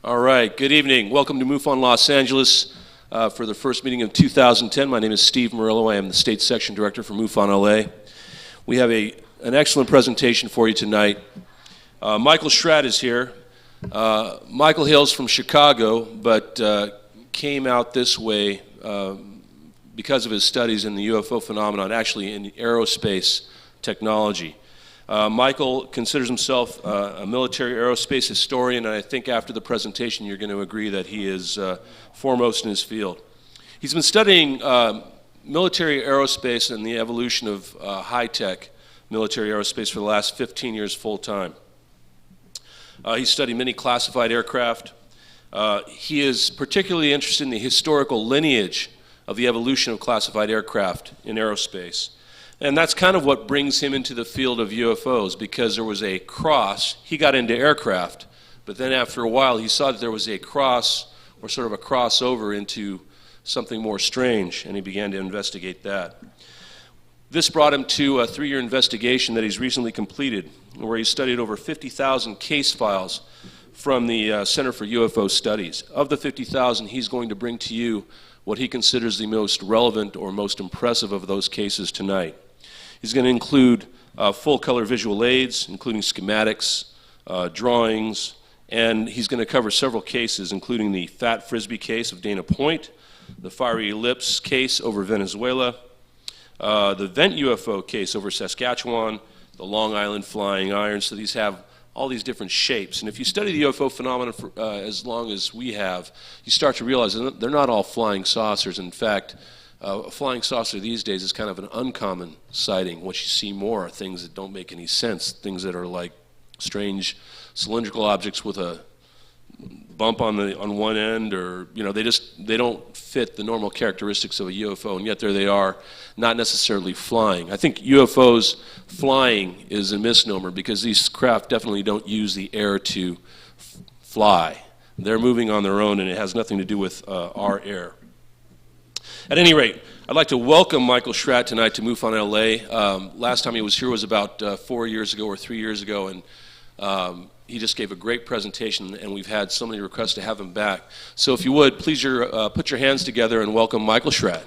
All right, good evening. Welcome to MUFON Los Angeles for the first meeting of 2010. My name is Steve Murillo. I am the State Section Director for MUFON LA. We have an excellent presentation for you tonight. Michael Schratt is here. Michael hails from Chicago, but came out this way because of his studies in the UFO phenomenon, actually in aerospace technology. Michael considers himself a military aerospace historian, and I think after the presentation you're going to agree that he is foremost in his field. He's been studying military aerospace and the evolution of high-tech military aerospace for the last 15 years full-time. He's studied many classified aircraft. He is particularly interested in the historical lineage of the evolution of classified aircraft in aerospace. And that's kind of what brings him into the field of UFOs, because there was a cross. He got into aircraft, but then after a while he saw that there was a cross, or sort of a crossover into something more strange, and he began to investigate that. This brought him to a 3-year investigation that he's recently completed, where he studied over 50,000 case files from the Center for UFO Studies. Of the 50,000, he's going to bring to you what he considers the most relevant or most impressive of those cases tonight. He's going to include full-color visual aids, including schematics, drawings, and he's going to cover several cases, including the Fat Frisbee case of Dana Point, the Fiery Ellipse case over Venezuela, the Vent UFO case over Saskatchewan, the Long Island Flying Iron. So these have all these different shapes. And if you study the UFO phenomenon for as long as we have, you start to realize that they're not all flying saucers. In fact, a flying saucer these days is kind of an uncommon sighting. What you see more are things that don't make any sense, things that are like strange cylindrical objects with a bump on one end, or they don't fit the normal characteristics of a UFO, and yet there they are, not necessarily flying. I think UFOs flying is a misnomer, because these craft definitely don't use the air to fly. They're moving on their own, and it has nothing to do with our air. At any rate, I'd like to welcome Michael Schratt tonight to MUFON LA. Last time he was here was about 4 years ago or 3 years ago, and he just gave a great presentation, and we've had so many requests to have him back. So if you would, please put your hands together and welcome Michael Schratt.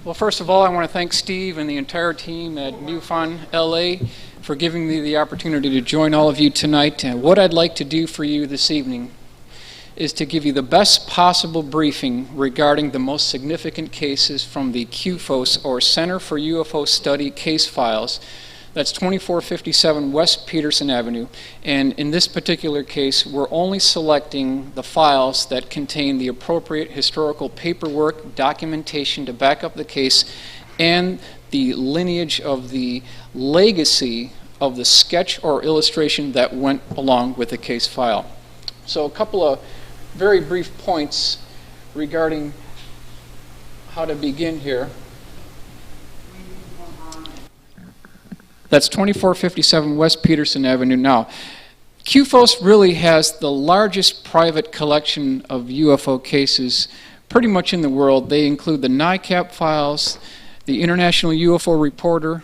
Well, first of all, I want to thank Steve and the entire team at MUFON LA for giving me the opportunity to join all of you tonight. And what I'd like to do for you this evening is to give you the best possible briefing regarding the most significant cases from the CUFOS, or Center for UFO Study, case files. That's 2457 West Peterson Avenue. And in this particular case, we're only selecting the files that contain the appropriate historical paperwork, documentation to back up the case, and the lineage of the legacy of the sketch or illustration that went along with the case file. So a couple of very brief points regarding how to begin here. That's 2457 West Peterson Avenue. Now, CUFOS really has the largest private collection of UFO cases pretty much in the world. They include the NICAP files, the International UFO Reporter,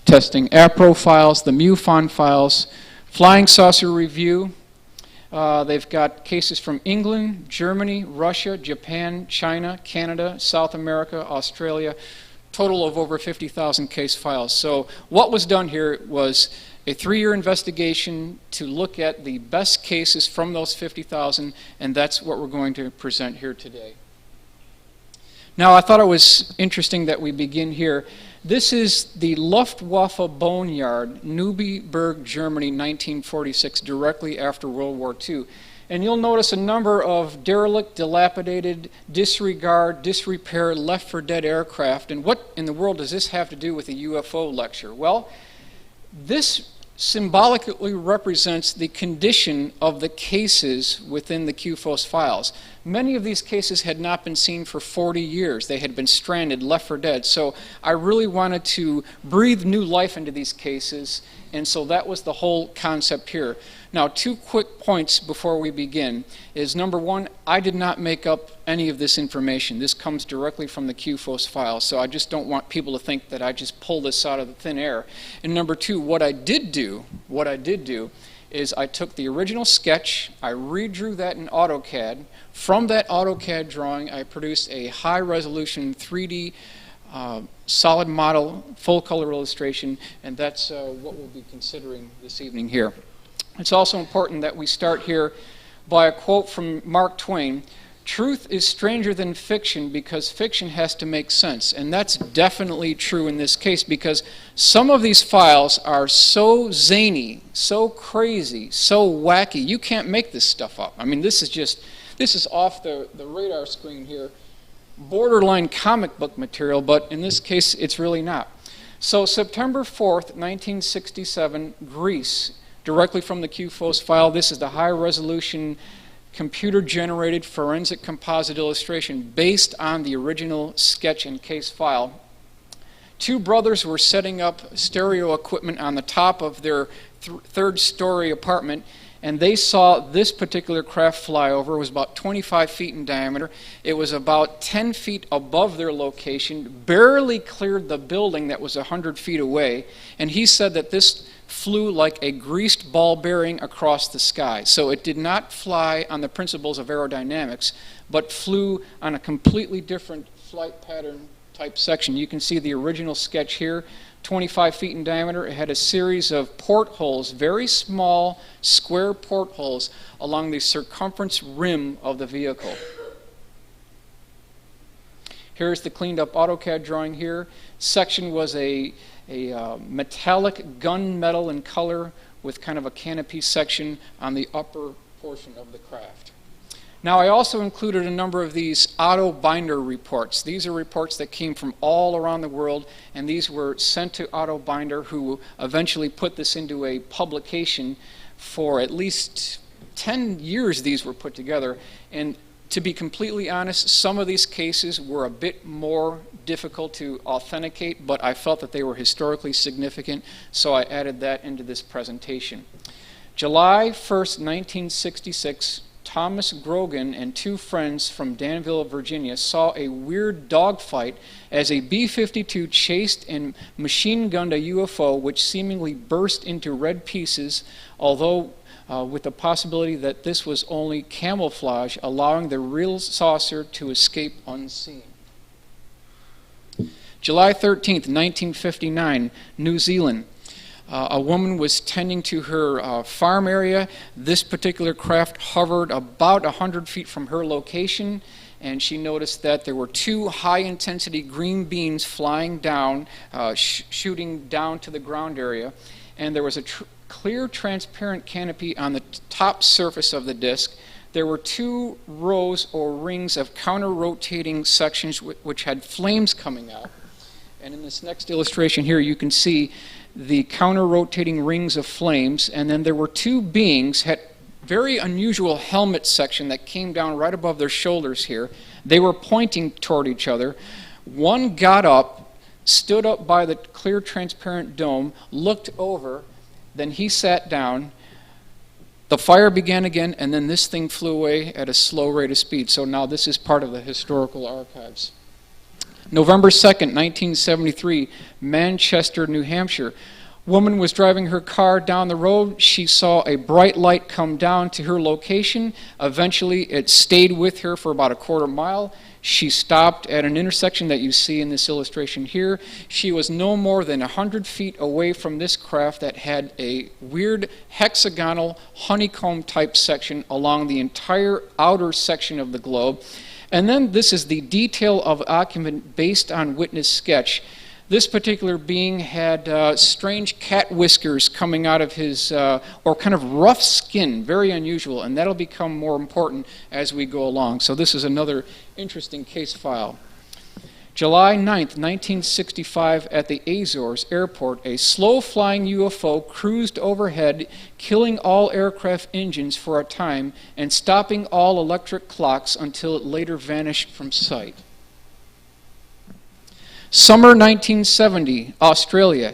Testing APRO files, the MUFON files, Flying Saucer Review. They've got cases from England, Germany, Russia, Japan, China, Canada, South America, Australia, total of over 50,000 case files. So what was done here was a 3-year investigation to look at the best cases from those 50,000, and that's what we're going to present here today. Now, I thought it was interesting that we begin here. This is the Luftwaffe Boneyard, Neubiberg, Germany, 1946, directly after World War II. And you'll notice a number of derelict, dilapidated, disrepair, left for dead aircraft. And what in the world does this have to do with a UFO lecture? Well, this symbolically represents the condition of the cases within the CUFOS files. Many of these cases had not been seen for 40 years. They had been stranded, left for dead. So I really wanted to breathe new life into these cases, and so that was the whole concept here. Now, 2 quick points before we begin is, number one, I did not make up any of this information. This comes directly from the QFOS file, so I just don't want people to think that I just pulled this out of the thin air. And number two, what I did do is I took the original sketch, I redrew that in AutoCAD. From that AutoCAD drawing, I produced a high-resolution 3D solid model, full-color illustration, and that's what we'll be considering this evening here. It's also important that we start here by a quote from Mark Twain: "Truth is stranger than fiction because fiction has to make sense." And that's definitely true in this case, because some of these files are so zany, so crazy, so wacky, you can't make this stuff up. I mean, this is off the radar screen here. Borderline comic book material, but in this case, it's really not. So September 4th, 1967, Greece, directly from the QFOS file. This is the high-resolution computer-generated forensic composite illustration based on the original sketch and case file. 2 brothers were setting up stereo equipment on the top of their third-story apartment, and they saw this particular craft fly over. It was about 25 feet in diameter. It was about 10 feet above their location, barely cleared the building that was 100 feet away, and he said that this flew like a greased ball bearing across the sky. So it did not fly on the principles of aerodynamics, but flew on a completely different flight pattern type section. You can see the original sketch here, 25 feet in diameter. It had a series of portholes, very small square portholes along the circumference rim of the vehicle. Here's the cleaned up AutoCAD drawing here. Section was a metallic gunmetal in color with kind of a canopy section on the upper portion of the craft. Now, I also included a number of these auto binder reports. These are reports that came from all around the world, and these were sent to Auto Binder, who eventually put this into a publication. For at least 10 years these were put together, and to be completely honest, some of these cases were a bit more difficult to authenticate, but I felt that they were historically significant, so I added that into this presentation. July 1st, 1966, Thomas Grogan and 2 friends from Danville, Virginia, saw a weird dogfight as a B-52 chased and machine-gunned a UFO, which seemingly burst into red pieces, although with the possibility that this was only camouflage, allowing the real saucer to escape unseen. July 13th, 1959, New Zealand. A woman was tending to her farm area. This particular craft hovered about 100 feet from her location, and she noticed that there were 2 high-intensity green beams flying down, shooting down to the ground area, and there was a clear transparent canopy on the top surface of the disk. There were 2 rows or rings of counter-rotating sections which had flames coming out. And in this next illustration here, you can see the counter-rotating rings of flames, and then there were 2 beings, had very unusual helmet section that came down right above their shoulders here. They were pointing toward each other. One got up, stood up by the clear transparent dome, looked over, then he sat down. The fire began again, and then this thing flew away at a slow rate of speed. So now this is part of the historical archives. November 2nd, 1973, Manchester, New Hampshire. Woman was driving her car down the road. She saw a bright light come down to her location. Eventually, it stayed with her for about a quarter mile. She stopped at an intersection that you see in this illustration here. She was no more than 100 feet away from this craft that had a weird hexagonal honeycomb type section along the entire outer section of the globe. And then this is the detail of occupant based on witness sketch. This particular being had strange cat whiskers coming out of his, or kind of rough skin, very unusual, and that'll become more important as we go along. So this is another interesting case file. July 9th, 1965, at the Azores airport, a slow-flying UFO cruised overhead, killing all aircraft engines for a time and stopping all electric clocks until it later vanished from sight. Summer 1970, Australia.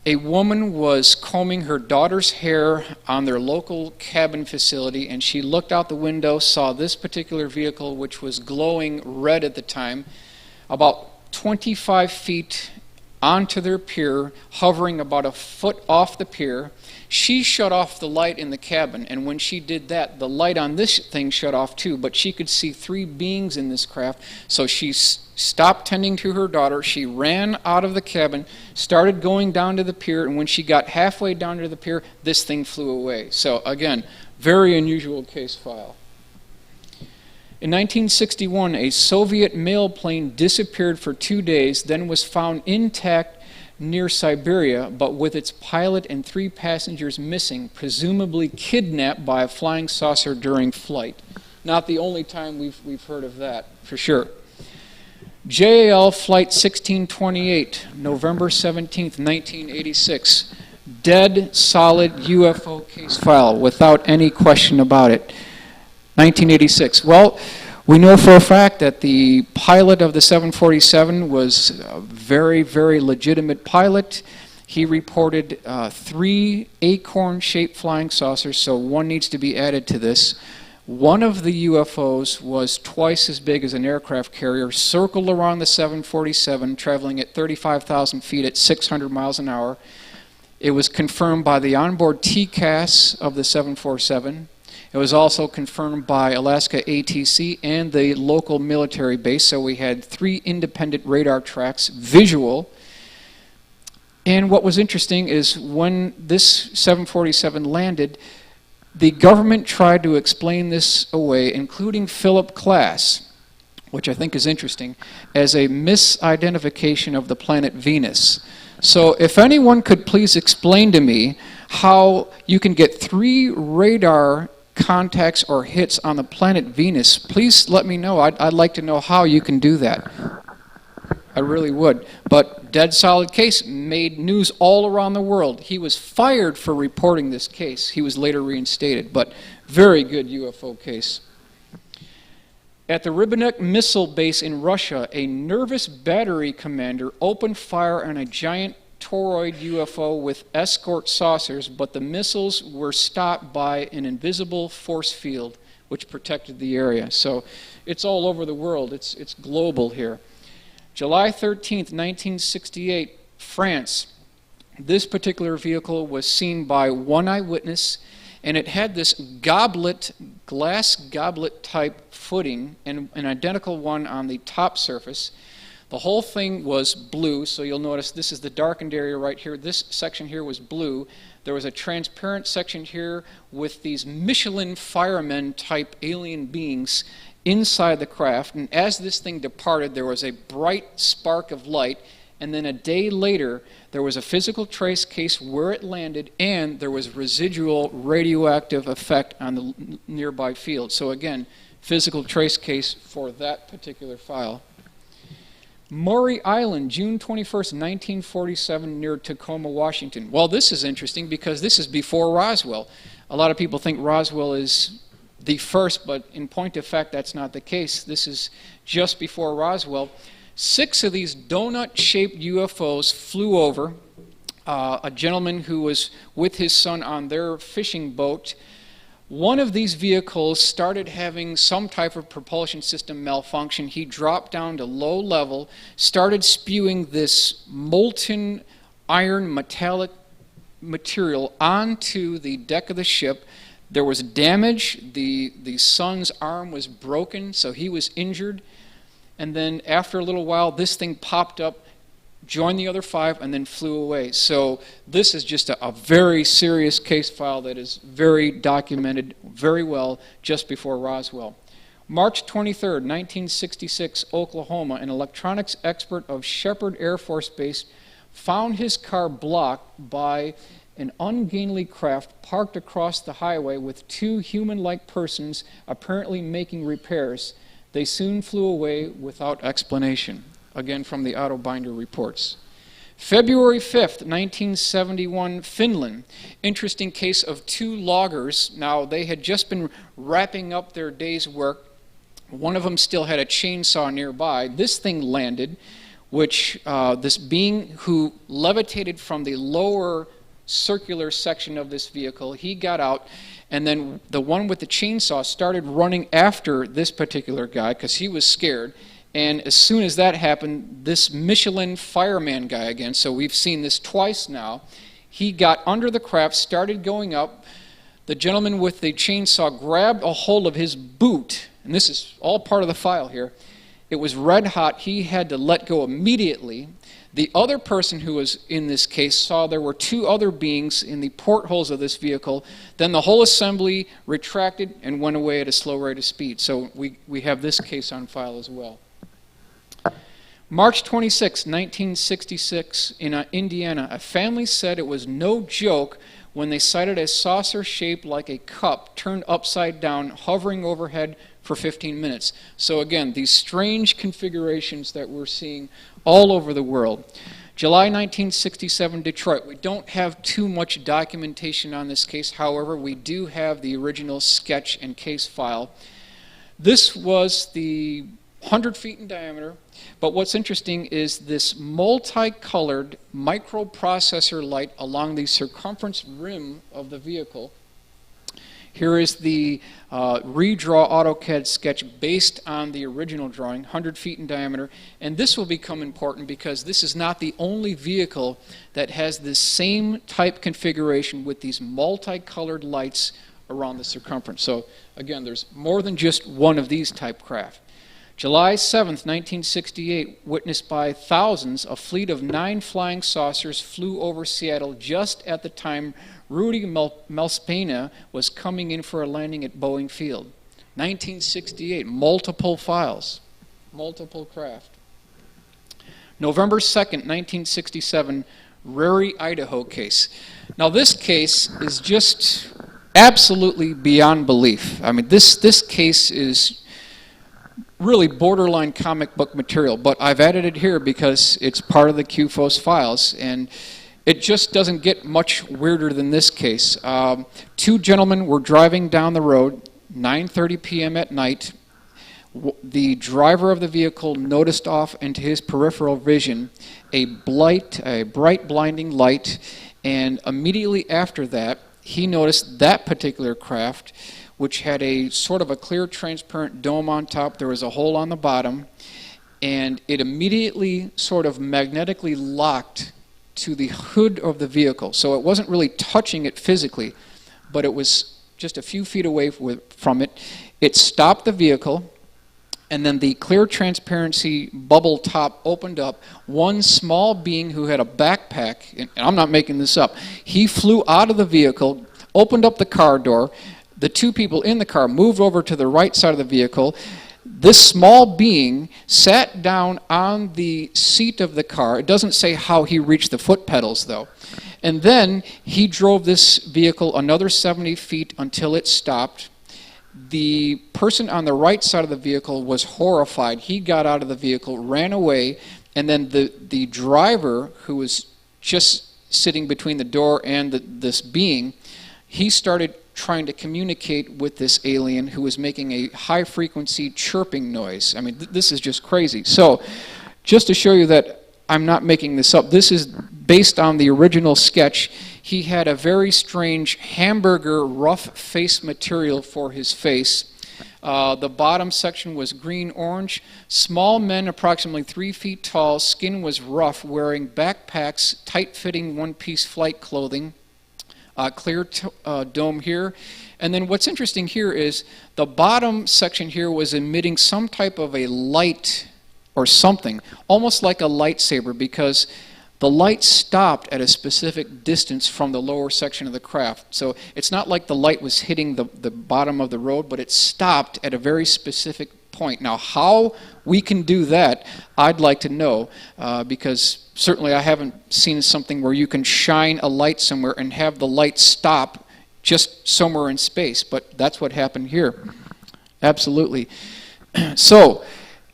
A woman was combing her daughter's hair on their local cabin facility, and she looked out the window, saw this particular vehicle, which was glowing red at the time, about 25 feet onto their pier, hovering about a foot off the pier. She shut off the light in the cabin, and when she did that, the light on this thing shut off too, but she could see three beings in this craft, so she stopped tending to her daughter. She ran out of the cabin, started going down to the pier, and when she got halfway down to the pier, this thing flew away. So again, very unusual case file. In 1961, a Soviet mail plane disappeared for 2 days, then was found intact near Siberia, but with its pilot and 3 passengers missing, presumably kidnapped by a flying saucer during flight. Not the only time we've heard of that, for sure. JAL Flight 1628, November 17th, 1986. Dead, solid UFO case file, without any question about it. 1986. Well, we know for a fact that the pilot of the 747 was a very, very legitimate pilot. He reported 3 acorn-shaped flying saucers, so one needs to be added to this. One of the UFOs was twice as big as an aircraft carrier, circled around the 747, traveling at 35,000 feet at 600 miles an hour. It was confirmed by the onboard TCAS of the 747. It was also confirmed by Alaska ATC and the local military base, so we had 3 independent radar tracks, visual. And what was interesting is when this 747 landed, the government tried to explain this away, including Philip Klass, which I think is interesting, as a misidentification of the planet Venus. So if anyone could please explain to me how you can get 3 radar contacts or hits on the planet Venus, please let me know. I'd like to know how you can do that. I really would. But dead solid case, made news all around the world. He was fired for reporting this case. He was later reinstated, but very good UFO case. At the Rybinsk missile base in Russia, a nervous battery commander opened fire on a giant toroid UFO with escort saucers, but the missiles were stopped by an invisible force field which protected the area. So it's all over the world. It's global here. July 13th, 1968, France. This particular vehicle was seen by one eyewitness, and it had this goblet, glass goblet type footing, and an identical one on the top surface. The whole thing was blue, so you'll notice this is the darkened area right here. This section here was blue. There was a transparent section here with these Michelin firemen type alien beings inside the craft, and as this thing departed, there was a bright spark of light, and then a day later, there was a physical trace case where it landed, and there was residual radioactive effect on the nearby field. So again, physical trace case for that particular file. Maury Island, June 21st, 1947, near Tacoma, Washington. Well, this is interesting because this is before Roswell. A lot of people think Roswell is the first, but in point of fact, that's not the case. This is just before Roswell. 6 of these donut-shaped UFOs flew over. A gentleman who was with his son on their fishing boat. One of these vehicles started having some type of propulsion system malfunction. He dropped down to low level, started spewing this molten iron metallic material onto the deck of the ship. There was damage. The son's arm was broken, so he was injured. And then after a little while, this thing popped up, joined the other 5, and then flew away. So this is just a very serious case file that is very documented very well just before Roswell. March 23rd, 1966, Oklahoma, an electronics expert of Shepherd Air Force Base found his car blocked by an ungainly craft parked across the highway with 2 human-like persons apparently making repairs. They soon flew away without explanation. Again, from the Autobinder reports. February 5th, 1971, Finland. Interesting case of 2 loggers. Now, they had just been wrapping up their day's work. One of them still had a chainsaw nearby. This thing landed. which this being who levitated from the lower circular section of this vehicle, he got out, and then the one with the chainsaw started running after this particular guy because he was scared. And as soon as that happened, this Michelin fireman guy again, so we've seen this twice now, he got under the craft, started going up. The gentleman with the chainsaw grabbed a hold of his boot, and this is all part of the file here. It was red hot. He had to let go immediately. The other person who was in this case saw there were two other beings in the portholes of this vehicle. Then the whole assembly retracted and went away at a slow rate of speed. So we have this case on file as well. March 26, 1966, in Indiana, a family said it was no joke when they sighted a saucer shaped like a cup turned upside down, hovering overhead for 15 minutes. So again, these strange configurations that we're seeing all over the world. July 1967, Detroit. We don't have too much documentation on this case. However, we do have the original sketch and case file. This was the 100 feet in diameter, but what's interesting is this multicolored microprocessor light along the circumference rim of the vehicle. Here is the redraw AutoCAD sketch based on the original drawing, 100 feet in diameter, and this will become important because this is not the only vehicle that has this same type configuration with these multicolored lights around the circumference. So again, there's more than just one of these type craft. July 7th, 1968, witnessed by thousands, a fleet of 9 flying saucers flew over Seattle just at the time Rudy Malspana was coming in for a landing at Boeing Field. 1968, multiple files, multiple craft. November 2nd, 1967, Ririe, Idaho case. Now this case is just absolutely beyond belief. I mean, this case is really borderline comic book material, but I've added it here because it's part of the QFOS files, and it just doesn't get much weirder than this case. 2 gentlemen were driving down the road, 9:30 p.m. at night. The driver of the vehicle noticed off into his peripheral vision a bright blinding light, and immediately after that, he noticed that particular craft, which had a sort of a clear transparent dome on top. There was a hole on the bottom, and it immediately sort of magnetically locked to the hood of the vehicle. So it wasn't really touching it physically, but it was just a few feet away from it. It stopped the vehicle, and then the clear transparency bubble top opened up. One small being who had a backpack, and I'm not making this up, he flew out of the vehicle, opened up the car door. The 2 people in the car moved over to the right side of the vehicle. This small being sat down on the seat of the car. It doesn't say how he reached the foot pedals, though. And then he drove this vehicle another 70 feet until it stopped. The person on the right side of the vehicle was horrified. He got out of the vehicle, ran away, and then the driver, who was just sitting between the door and this being, he started trying to communicate with this alien who was making a high-frequency chirping noise. I mean, this is just crazy. So, just to show you that I'm not making this up, this is based on the original sketch. He had a very strange hamburger rough face material for his face. The bottom section was green-orange. Small men, approximately 3 feet tall. Skin was rough, wearing backpacks, tight-fitting one-piece flight clothing. Clear dome here. And then what's interesting here is the bottom section here was emitting some type of a light or something, almost like a lightsaber, because the light stopped at a specific distance from the lower section of the craft. So it's not like the light was hitting the bottom of the road, but it stopped at a very specific point. Now, how we can do that, I'd like to know, because certainly I haven't seen something where you can shine a light somewhere and have the light stop just somewhere in space, but that's what happened here. Absolutely. So,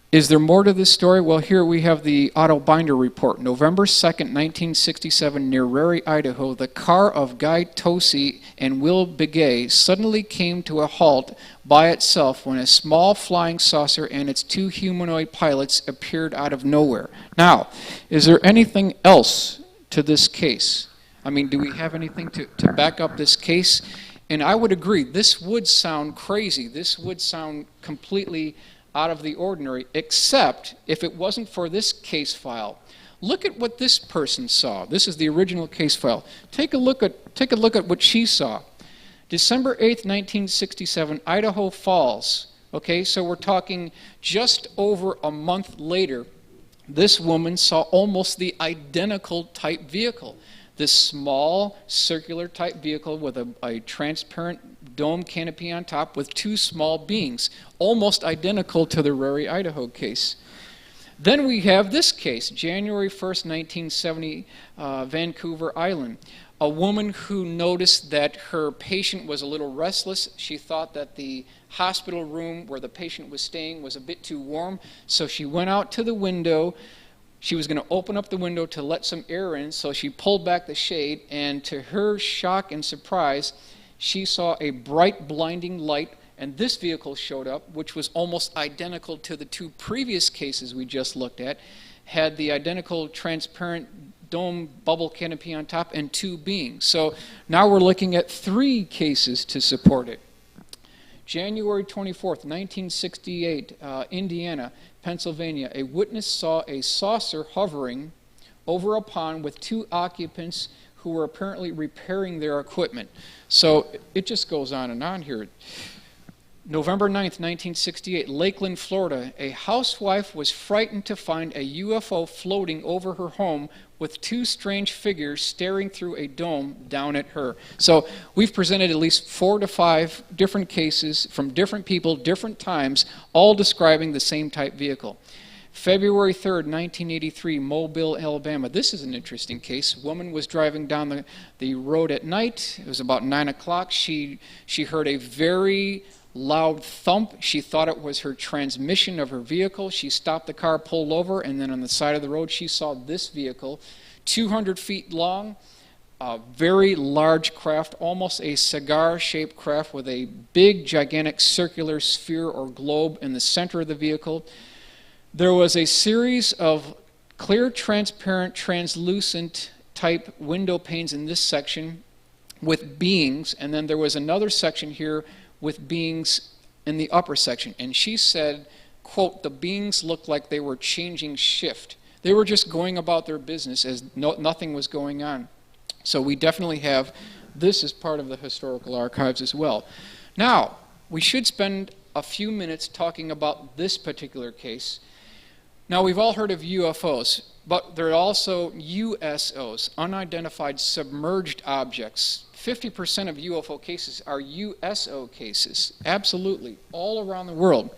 Is there more to this story? Well, here we have the Otto Binder report. November 2nd, 1967, near Ririe, Idaho, the car of Guy Tosi and Will Begay suddenly came to a halt by itself when a small flying saucer and its two humanoid pilots appeared out of nowhere. Now, is there anything else to this case? I mean, do we have anything to back up this case? And I would agree, this would sound crazy. This would sound completely out of the ordinary, except if it wasn't for this case file. Look at what this person saw. This is the original case file. Take a look at what she saw. December 8th, 1967, Idaho Falls. Okay, so we're talking just over a month later, this woman saw almost the identical type vehicle. This small circular type vehicle with a transparent dome canopy on top with two small beings, almost identical to the Ririe, Idaho case. Then we have this case, January 1st, 1970, Vancouver Island. A woman who noticed that her patient was a little restless. She thought that the hospital room where the patient was staying was a bit too warm, so she went out to the window. She was going to open up the window to let some air in, so she pulled back the shade, and to her shock and surprise, she saw a bright, blinding light, and this vehicle showed up, which was almost identical to the two previous cases we just looked at, had the identical transparent dome bubble canopy on top and two beings. So now we're looking at three cases to support it. January 24th, 1968, Indiana, Pennsylvania, a witness saw a saucer hovering over a pond with two occupants who were apparently repairing their equipment. So it just goes on and on here. November 9th, 1968, Lakeland, Florida, a housewife was frightened to find a UFO floating over her home with two strange figures staring through a dome down at her. So we've presented at least 4 to 5 different cases from different people, different times, all describing the same type vehicle. February 3rd, 1983, Mobile, Alabama. This is an interesting case. A woman was driving down the road at night. It was about 9 o'clock. She heard a very loud thump. She thought it was her transmission of her vehicle. She stopped the car, pulled over, and then on the side of the road she saw this vehicle, 200 feet long, a very large craft, almost a cigar-shaped craft with a big, gigantic circular sphere or globe in the center of the vehicle. There was a series of clear, transparent, translucent type window panes in this section with beings, and then there was another section here with beings in the upper section. And she said, quote, the beings looked like they were changing shift. They were just going about their business as nothing was going on. So we definitely have this as part of the historical archives as well. Now, we should spend a few minutes talking about this particular case. Now, we've all heard of UFOs, but there are also USOs, unidentified submerged objects. 50% of UFO cases are USO cases, absolutely, all around the world.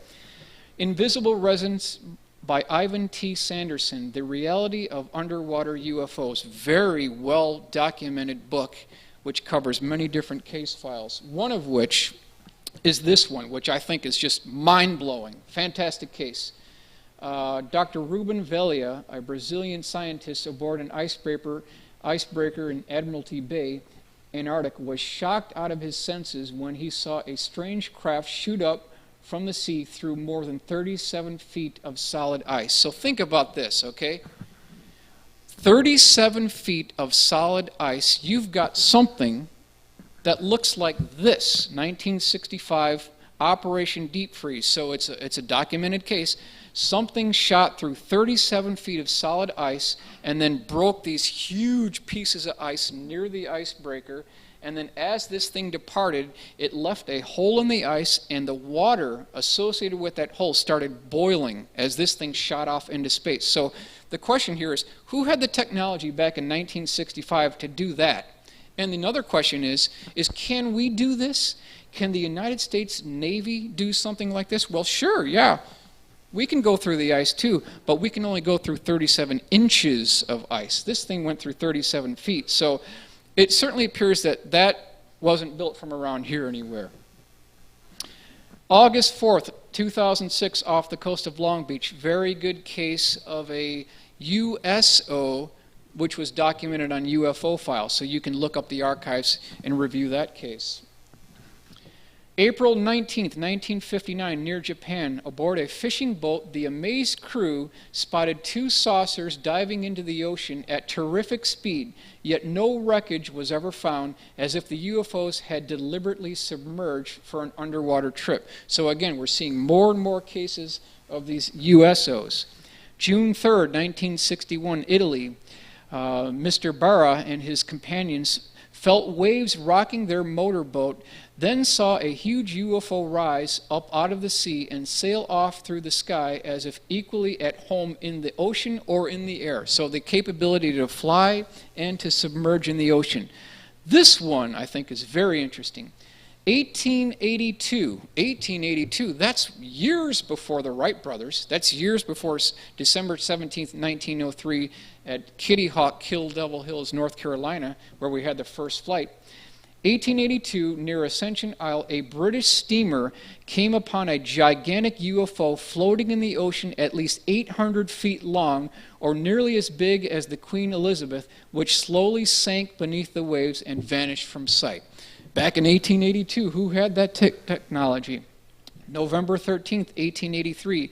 Invisible Resonance by Ivan T. Sanderson, The Reality of Underwater UFOs, very well documented book which covers many different case files, one of which is this one, which I think is just mind-blowing, fantastic case. Dr. Ruben Velia, a Brazilian scientist aboard an icebreaker in Admiralty Bay, Antarctica, was shocked out of his senses when he saw a strange craft shoot up from the sea through more than 37 feet of solid ice. So think about this, okay? 37 feet of solid ice, you've got something that looks like this, 1965 Operation Deepfreeze. So it's a documented case. Something shot through 37 feet of solid ice and then broke these huge pieces of ice near the icebreaker. And then as this thing departed, it left a hole in the ice, and the water associated with that hole started boiling as this thing shot off into space. So the question here is, who had the technology back in 1965 to do that? And another question is can we do this? Can the United States Navy do something like this? Well, sure, yeah. We can go through the ice too, but we can only go through 37 inches of ice. This thing went through 37 feet. So it certainly appears that that wasn't built from around here anywhere. August 4th, 2006 off the coast of Long Beach, very good case of a USO which was documented on UFO files. So you can look up the archives and review that case. April 19th, 1959, near Japan, aboard a fishing boat, the amazed crew spotted two saucers diving into the ocean at terrific speed, yet no wreckage was ever found, as if the UFOs had deliberately submerged for an underwater trip. So again, we're seeing more and more cases of these USOs. June 3rd, 1961, Italy, Mr. Barra and his companions felt waves rocking their motorboat, then saw a huge UFO rise up out of the sea and sail off through the sky as if equally at home in the ocean or in the air. So the capability to fly and to submerge in the ocean. This one, I think, is very interesting. 1882, that's years before the Wright brothers. That's years before December 17th, 1903 at Kitty Hawk, Kill Devil Hills, North Carolina, where we had the first flight. 1882, near Ascension Isle, a British steamer came upon a gigantic UFO floating in the ocean at least 800 feet long, or nearly as big as the Queen Elizabeth, which slowly sank beneath the waves and vanished from sight. Back in 1882, who had that technology? November 13th, 1883,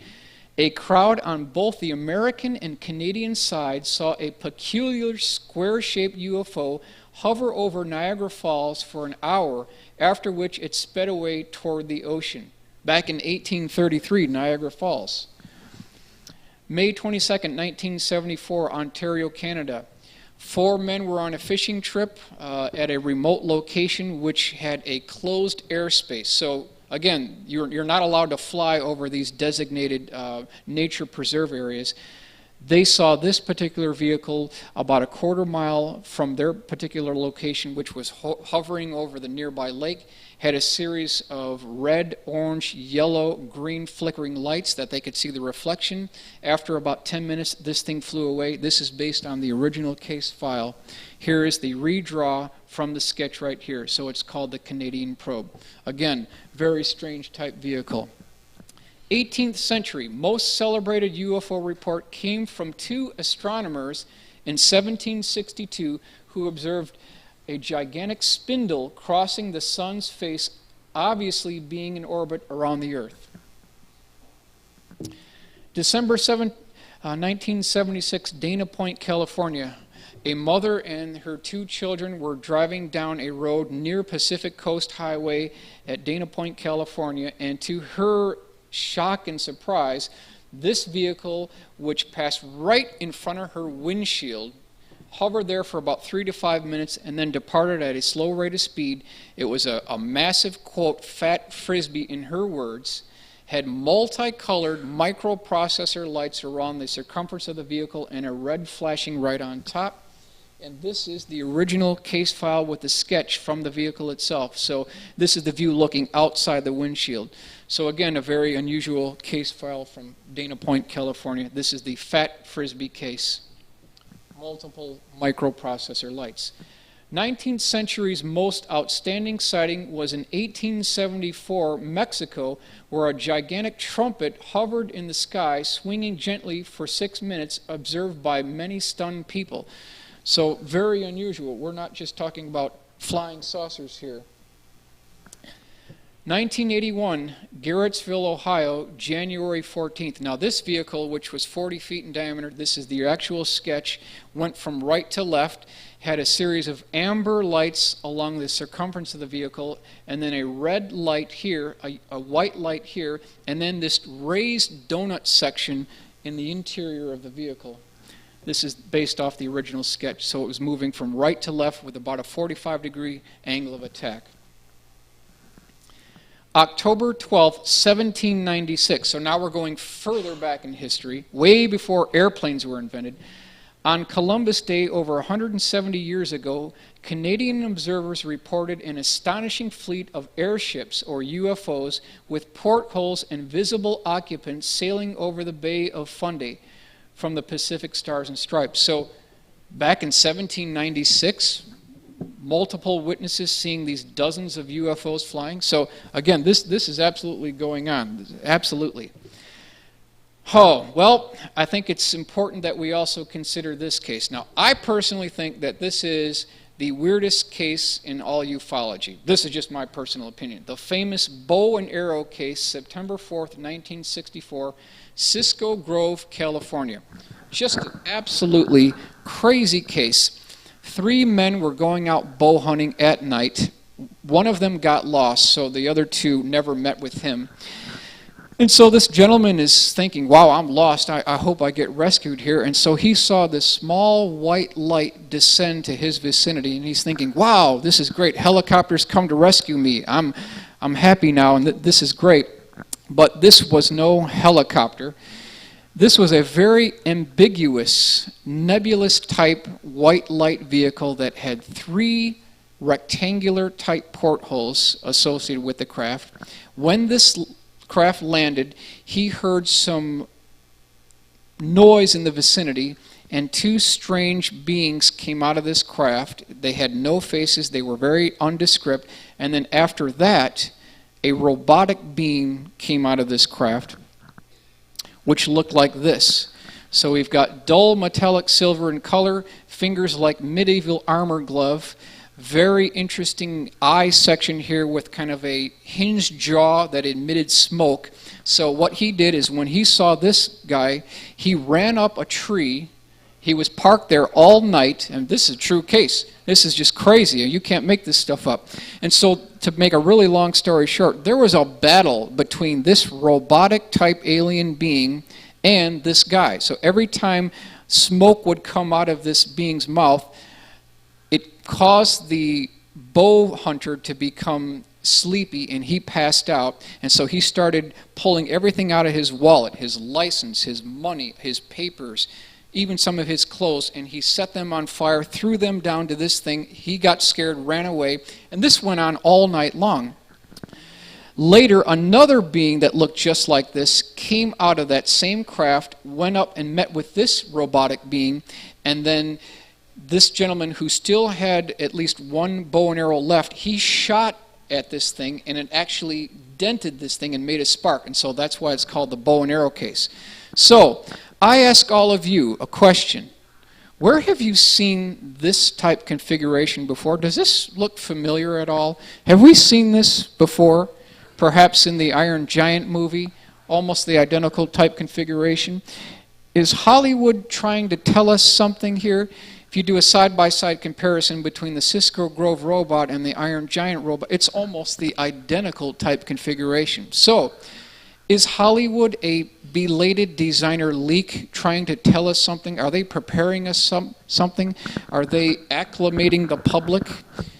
a crowd on both the American and Canadian side saw a peculiar square-shaped UFO hover over Niagara Falls for an hour, after which it sped away toward the ocean. Back in 1833, Niagara Falls. May 22nd, 1974, Ontario, Canada. 4 men were on a fishing trip at a remote location which had a closed airspace. So again, you're not allowed to fly over these designated nature preserve areas. They saw this particular vehicle about a quarter mile from their particular location, which was hovering over the nearby lake, had a series of red, orange, yellow, green flickering lights that they could see the reflection. After about 10 minutes, this thing flew away. This is based on the original case file. Here is the redraw from the sketch right here. So it's called the Canadian Probe. Again, very strange type vehicle. 18th century, most celebrated UFO report came from 2 astronomers in 1762 who observed a gigantic spindle crossing the sun's face, obviously being in orbit around the Earth. December 7, 1976, Dana Point, California. A mother and her 2 children were driving down a road near Pacific Coast Highway at Dana Point, California, and to her shock and surprise, this vehicle, which passed right in front of her windshield, hovered there for about 3 to 5 minutes and then departed at a slow rate of speed. It was a massive, quote, fat frisbee in her words, had multicolored microprocessor lights around the circumference of the vehicle and a red flashing right on top. And this is the original case file with the sketch from the vehicle itself. So this is the view looking outside the windshield. So again, a very unusual case file from Dana Point, California. This is the fat frisbee case. Multiple microprocessor lights. 19th century's most outstanding sighting was in 1874, Mexico, where a gigantic trumpet hovered in the sky, swinging gently for 6 minutes, observed by many stunned people. So very unusual. We're not just talking about flying saucers here. 1981, Garrettsville, Ohio, January 14th. Now this vehicle, which was 40 feet in diameter, this is the actual sketch, went from right to left, had a series of amber lights along the circumference of the vehicle, and then a red light here, a white light here, and then this raised donut section in the interior of the vehicle. This is based off the original sketch, so it was moving from right to left with about a 45-degree angle of attack. October 12th, 1796, so now we're going further back in history, way before airplanes were invented. On Columbus Day, over 170 years ago, Canadian observers reported an astonishing fleet of airships, or UFOs, with portholes and visible occupants sailing over the Bay of Fundy from the Pacific Stars and Stripes. So back in 1796, multiple witnesses seeing these dozens of UFOs flying. So again, this is absolutely going on, absolutely. Oh, well, I think it's important that we also consider this case. Now, I personally think that this is the weirdest case in all ufology. This is just my personal opinion. The famous bow and arrow case, September 4th, 1964, Cisco Grove, California. Just an absolutely crazy case. 3 men were going out bow hunting at night. One of them got lost, so the other 2 never met with him. And so this gentleman is thinking, wow, I'm lost. I hope I get rescued here. And so he saw this small white light descend to his vicinity, and he's thinking, wow, this is great. Helicopters come to rescue me. I'm happy now, and this is great. But this was no helicopter. This was a very ambiguous, nebulous type white light vehicle that had 3 rectangular type portholes associated with the craft. When this craft landed, he heard some noise in the vicinity, and 2 strange beings came out of this craft. They had no faces, they were very nondescript, and then after that, a robotic being came out of this craft, which looked like this. So we've got dull metallic silver in color, fingers like medieval armor glove, very interesting eye section here with kind of a hinged jaw that emitted smoke. So what he did is when he saw this guy, he ran up a tree. He was parked there all night, and this is a true case. This is just crazy. You can't make this stuff up. And so to make a really long story short, there was a battle between this robotic type alien being and this guy. So every time smoke would come out of this being's mouth, it caused the bow hunter to become sleepy, and he passed out. And so he started pulling everything out of his wallet, his license, his money, his papers, even some of his clothes, and he set them on fire, threw them down to this thing. He got scared, ran away, and this went on all night long. Later, another being that looked just like this came out of that same craft, went up and met with this robotic being, and then this gentleman, who still had at least 1 bow and arrow left, he shot at this thing, and it actually dented this thing and made a spark, and so that's why it's called the bow and arrow case. So I ask all of you a question. Where have you seen this type configuration before? Does this look familiar at all? Have we seen this before? Perhaps in the Iron Giant movie, almost the identical type configuration. Is Hollywood trying to tell us something here? If you do a side-by-side comparison between the Cisco Grove robot and the Iron Giant robot, it's almost the identical type configuration. So, is Hollywood a belated designer leak trying to tell us something? Are they preparing us something? Are they acclimating the public?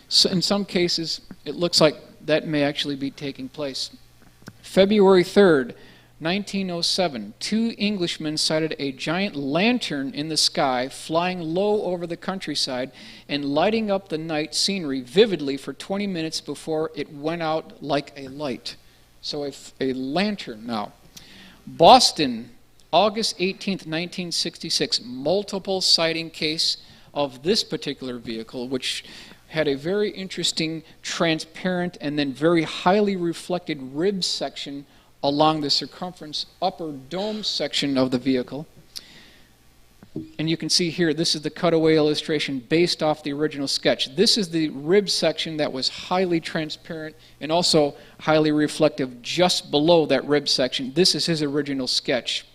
So in some cases, it looks like that may actually be taking place. February 3rd, 1907, 2 Englishmen sighted a giant lantern in the sky flying low over the countryside and lighting up the night scenery vividly for 20 minutes before it went out like a light. So a lantern now. Boston, August 18th, 1966, multiple sighting case of this particular vehicle, which had a very interesting, transparent, and then very highly reflected rib section along the circumference upper dome section of the vehicle. And you can see here, this is the cutaway illustration based off the original sketch. This is the rib section that was highly transparent and also highly reflective just below that rib section. This is his original sketch.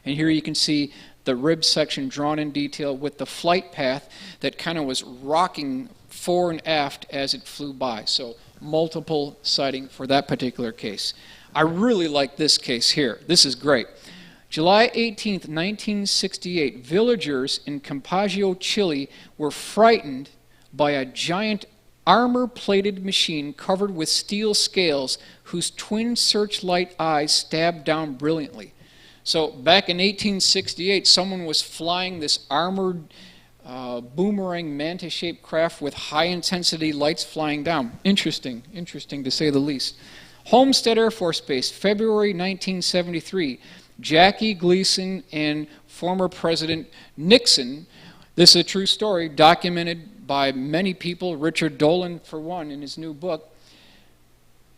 And here you can see the rib section drawn in detail with the flight path that kind of was rocking fore and aft as it flew by. So multiple sighting for that particular case. I really like this case here. This is great. July 18th, 1968, villagers in Campeggio, Chile were frightened by a giant armor-plated machine covered with steel scales whose twin searchlight eyes stabbed down brilliantly. So back in 1868, someone was flying this armored boomerang manta-shaped craft with high-intensity lights flying down. Interesting to say the least. Homestead Air Force Base, February 1973. Jackie Gleason and former President Nixon This is a true story documented by many people, Richard Dolan for one in his new book.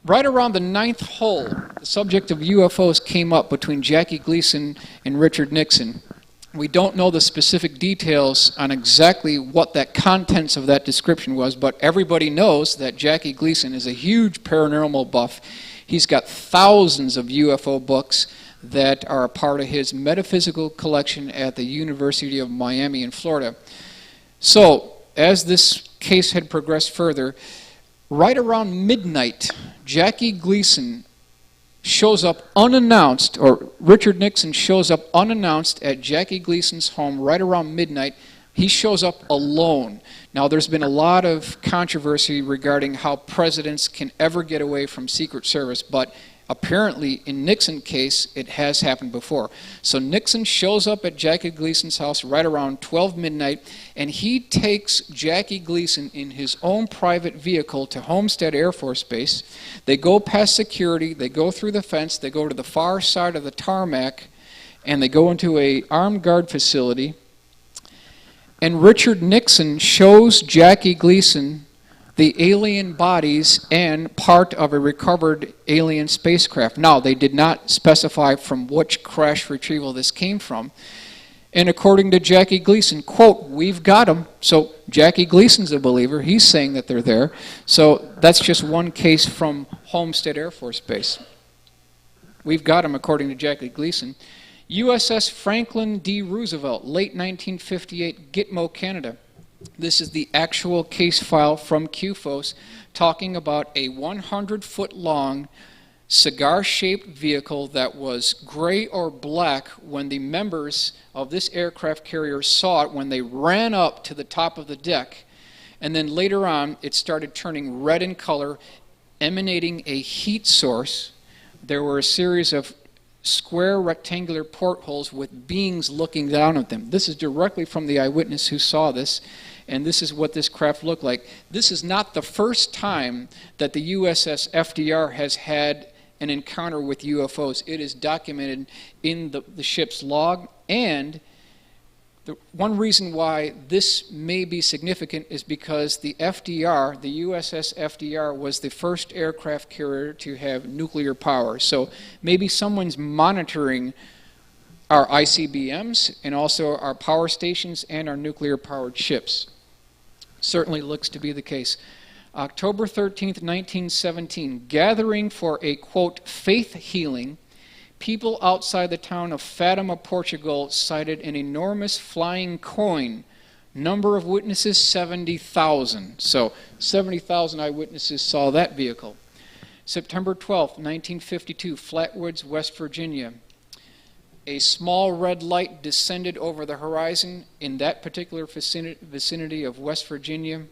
Right around the 9th hole, the subject of UFOs came up between Jackie Gleason and Richard Nixon. We don't know the specific details on exactly what that contents of that description was, but everybody knows that Jackie Gleason is a huge paranormal buff. He's got thousands of UFO books that are a part of his metaphysical collection at the University of Miami in Florida. So, as this case had progressed further, right around midnight, Jackie Gleason shows up unannounced, or Richard Nixon shows up unannounced at Jackie Gleason's home right around midnight. He shows up alone. Now, there's been a lot of controversy regarding how presidents can ever get away from Secret Service, but apparently, in Nixon's case, it has happened before. So Nixon shows up at Jackie Gleason's house right around 12 midnight, and he takes Jackie Gleason in his own private vehicle to Homestead Air Force Base. They go past security, they go through the fence, they go to the far side of the tarmac, and they go into an armed guard facility. And Richard Nixon shows Jackie Gleason the alien bodies and part of a recovered alien spacecraft. Now, they did not specify from which crash retrieval this came from. And according to Jackie Gleason, quote, "We've got them." So Jackie Gleason's a believer. He's saying that they're there. So that's just one case from Homestead Air Force Base. We've got them, according to Jackie Gleason. USS Franklin D. Roosevelt, late 1958, Gitmo, Canada. This is the actual case file from QFOS talking about a 100-foot long cigar-shaped vehicle that was gray or black when the members of this aircraft carrier saw it when they ran up to the top of the deck. And then later on, it started turning red in color, emanating a heat source. There were a series of square rectangular portholes with beings looking down at them. This is directly from the eyewitness who saw this, and this is what this craft looked like. This is not the first time that the USS FDR has had an encounter with UFOs. It is documented in the ship's log, and the one reason why this may be significant is because the FDR, the USS FDR, was the first aircraft carrier to have nuclear power. So maybe someone's monitoring our ICBMs and also our power stations and our nuclear-powered ships. Certainly looks to be the case. October 13th, 1917, gathering for a, quote, faith healing, people outside the town of Fatima, Portugal, cited an enormous flying coin. Number of witnesses, 70,000. So 70,000 eyewitnesses saw that vehicle. September 12th, 1952, Flatwoods, West Virginia. A small red light descended over the horizon in that particular vicinity of West Virginia.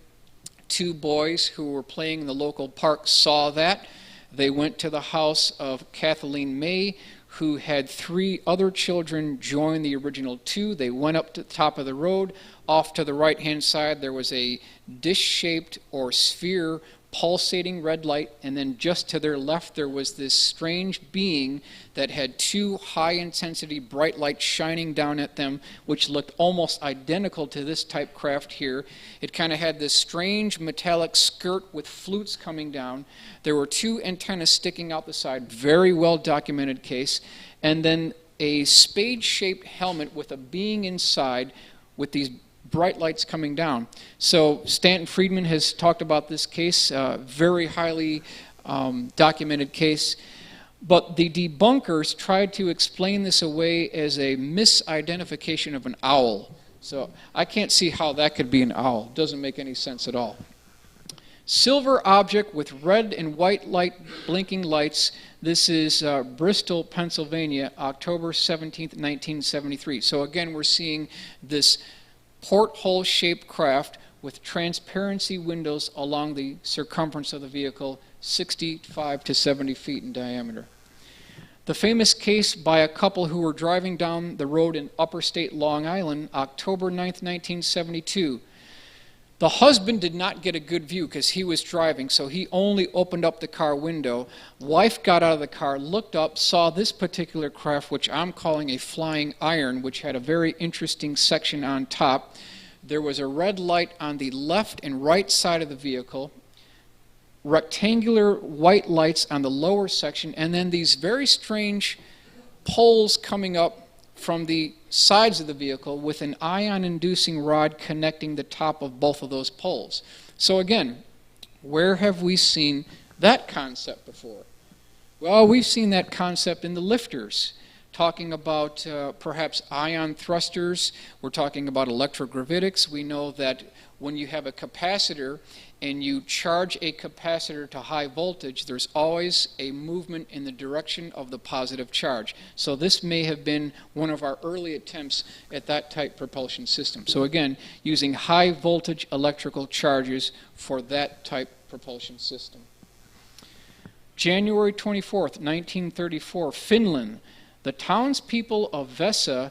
Two boys who were playing in the local park saw that. They went to the house of Kathleen May, who had 3 other children join the original 2. They went up to the top of the road. Off to the right-hand side, there was a dish-shaped or sphere pulsating red light, and then just to their left there was this strange being that had 2 high-intensity bright lights shining down at them, which looked almost identical to this type craft here. It kind of had this strange metallic skirt with flutes coming down. There were 2 antennas sticking out the side, very well documented case, and then a spade-shaped helmet with a being inside with these bright lights coming down. So Stanton Friedman has talked about this case, very highly documented case. But the debunkers tried to explain this away as a misidentification of an owl. So I can't see how that could be an owl. Doesn't make any sense at all. Silver object with red and white light blinking lights. This is Bristol, Pennsylvania, October 17th, 1973. So again, we're seeing this porthole-shaped craft with transparency windows along the circumference of the vehicle, 65 to 70 feet in diameter. The famous case by a couple who were driving down the road in Upper State, Long Island, October 9th, 1972. The husband did not get a good view because he was driving, so he only opened up the car window. Wife got out of the car, looked up, saw this particular craft, which I'm calling a flying iron, which had a very interesting section on top. there was a red light on the left and right side of the vehicle, rectangular white lights on the lower section, and then these very strange poles coming up from the sides of the vehicle with an ion-inducing rod connecting the top of both of those poles. So again, where have we seen that concept before? Well, we've seen that concept in the lifters, talking about perhaps ion thrusters. We're talking about electrogravitics. We know that when you have a capacitor and you charge a capacitor to high voltage, there's always a movement in the direction of the positive charge. So this may have been one of our early attempts at that type propulsion system. So again, using high voltage electrical charges for that type propulsion system. January 24th, 1934, Finland. The townspeople of Vesa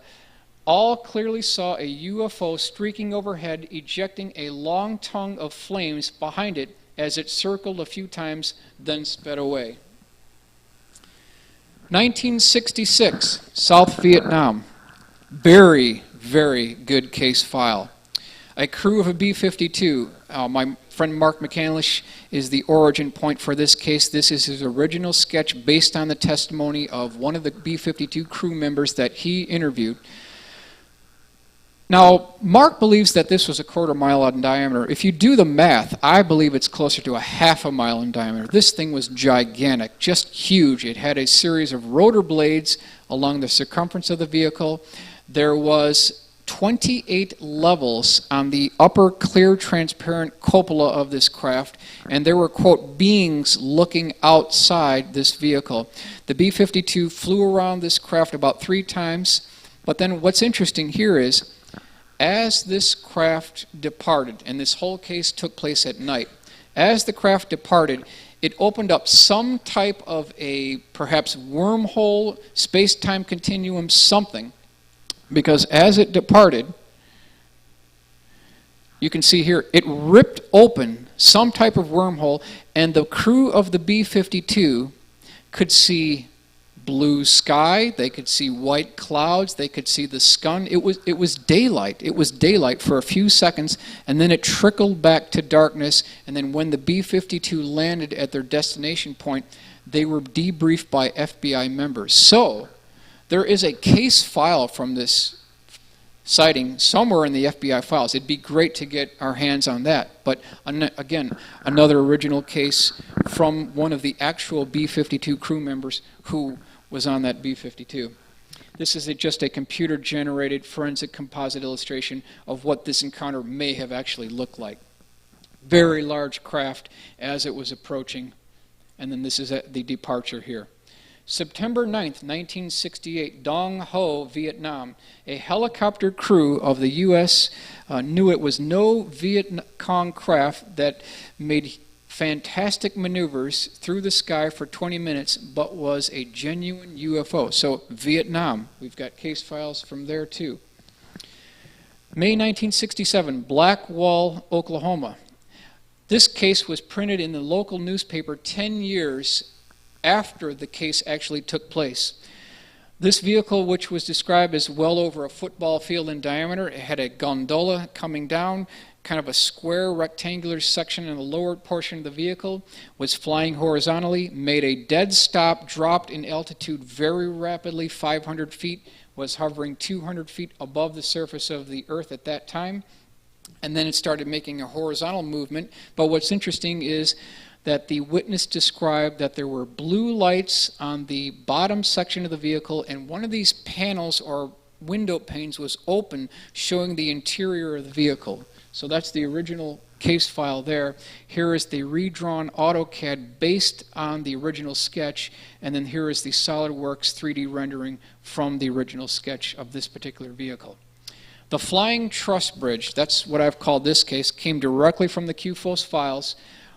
all clearly saw a UFO streaking overhead, ejecting a long tongue of flames behind it as it circled a few times, then sped away. 1966, South Vietnam. Very, very good case file. A crew of a B-52. My friend Mark McCandlish is the origin point for this case. This is his original sketch based on the testimony of one of the B-52 crew members that he interviewed. Now, Mark believes that this was a 1/4 mile in diameter. If you do the math, I believe it's closer to a 1/2 mile in diameter. This thing was gigantic, just huge. It had a series of rotor blades along the circumference of the vehicle. There was 28 levels on the upper clear transparent cupola of this craft, and there were, quote, beings looking outside this vehicle. The B-52 flew around this craft about 3 times, but then what's interesting here is, as this craft departed, and this whole case took place at night, as the craft departed, it opened up some type of a perhaps wormhole, space-time continuum, something, because as it departed, you can see here, it ripped open some type of wormhole, and the crew of the B-52 could see blue sky, they could see white clouds, they could see the sun. It was daylight. It was daylight for a few seconds, and then it trickled back to darkness, and then when the B-52 landed at their destination point, they were debriefed by FBI members. So, there is a case file from this sighting somewhere in the FBI files. It'd be great to get our hands on that. But again, another original case from one of the actual B-52 crew members who was on that B-52. This is just a computer-generated forensic composite illustration of what this encounter may have actually looked like. Very large craft as it was approaching. And then this is at the departure here. September 9th, 1968, Dong Ho, Vietnam. A helicopter crew of the U.S. Knew it was no Viet Cong craft that made fantastic maneuvers through the sky for 20 minutes, but was a genuine UFO. So Vietnam, we've got case files from there too. May 1967, Blackwall, Oklahoma. This case was printed in the local newspaper 10 years after the case actually took place. This vehicle, which was described as well over a football field in diameter, it had a gondola coming down, kind of a square rectangular section in the lower portion of the vehicle, was flying horizontally, made a dead stop, dropped in altitude very rapidly, 500 feet, was hovering 200 feet above the surface of the earth at that time, and then it started making a horizontal movement. But what's interesting is that the witness described that there were blue lights on the bottom section of the vehicle, and one of these panels or window panes was open, showing the interior of the vehicle. So that's the original case file there. Here is the redrawn AutoCAD based on the original sketch, and then here is the SolidWorks 3D rendering from the original sketch of this particular vehicle. The Flying Truss Bridge, that's what I've called this case, came directly from the QFOS files.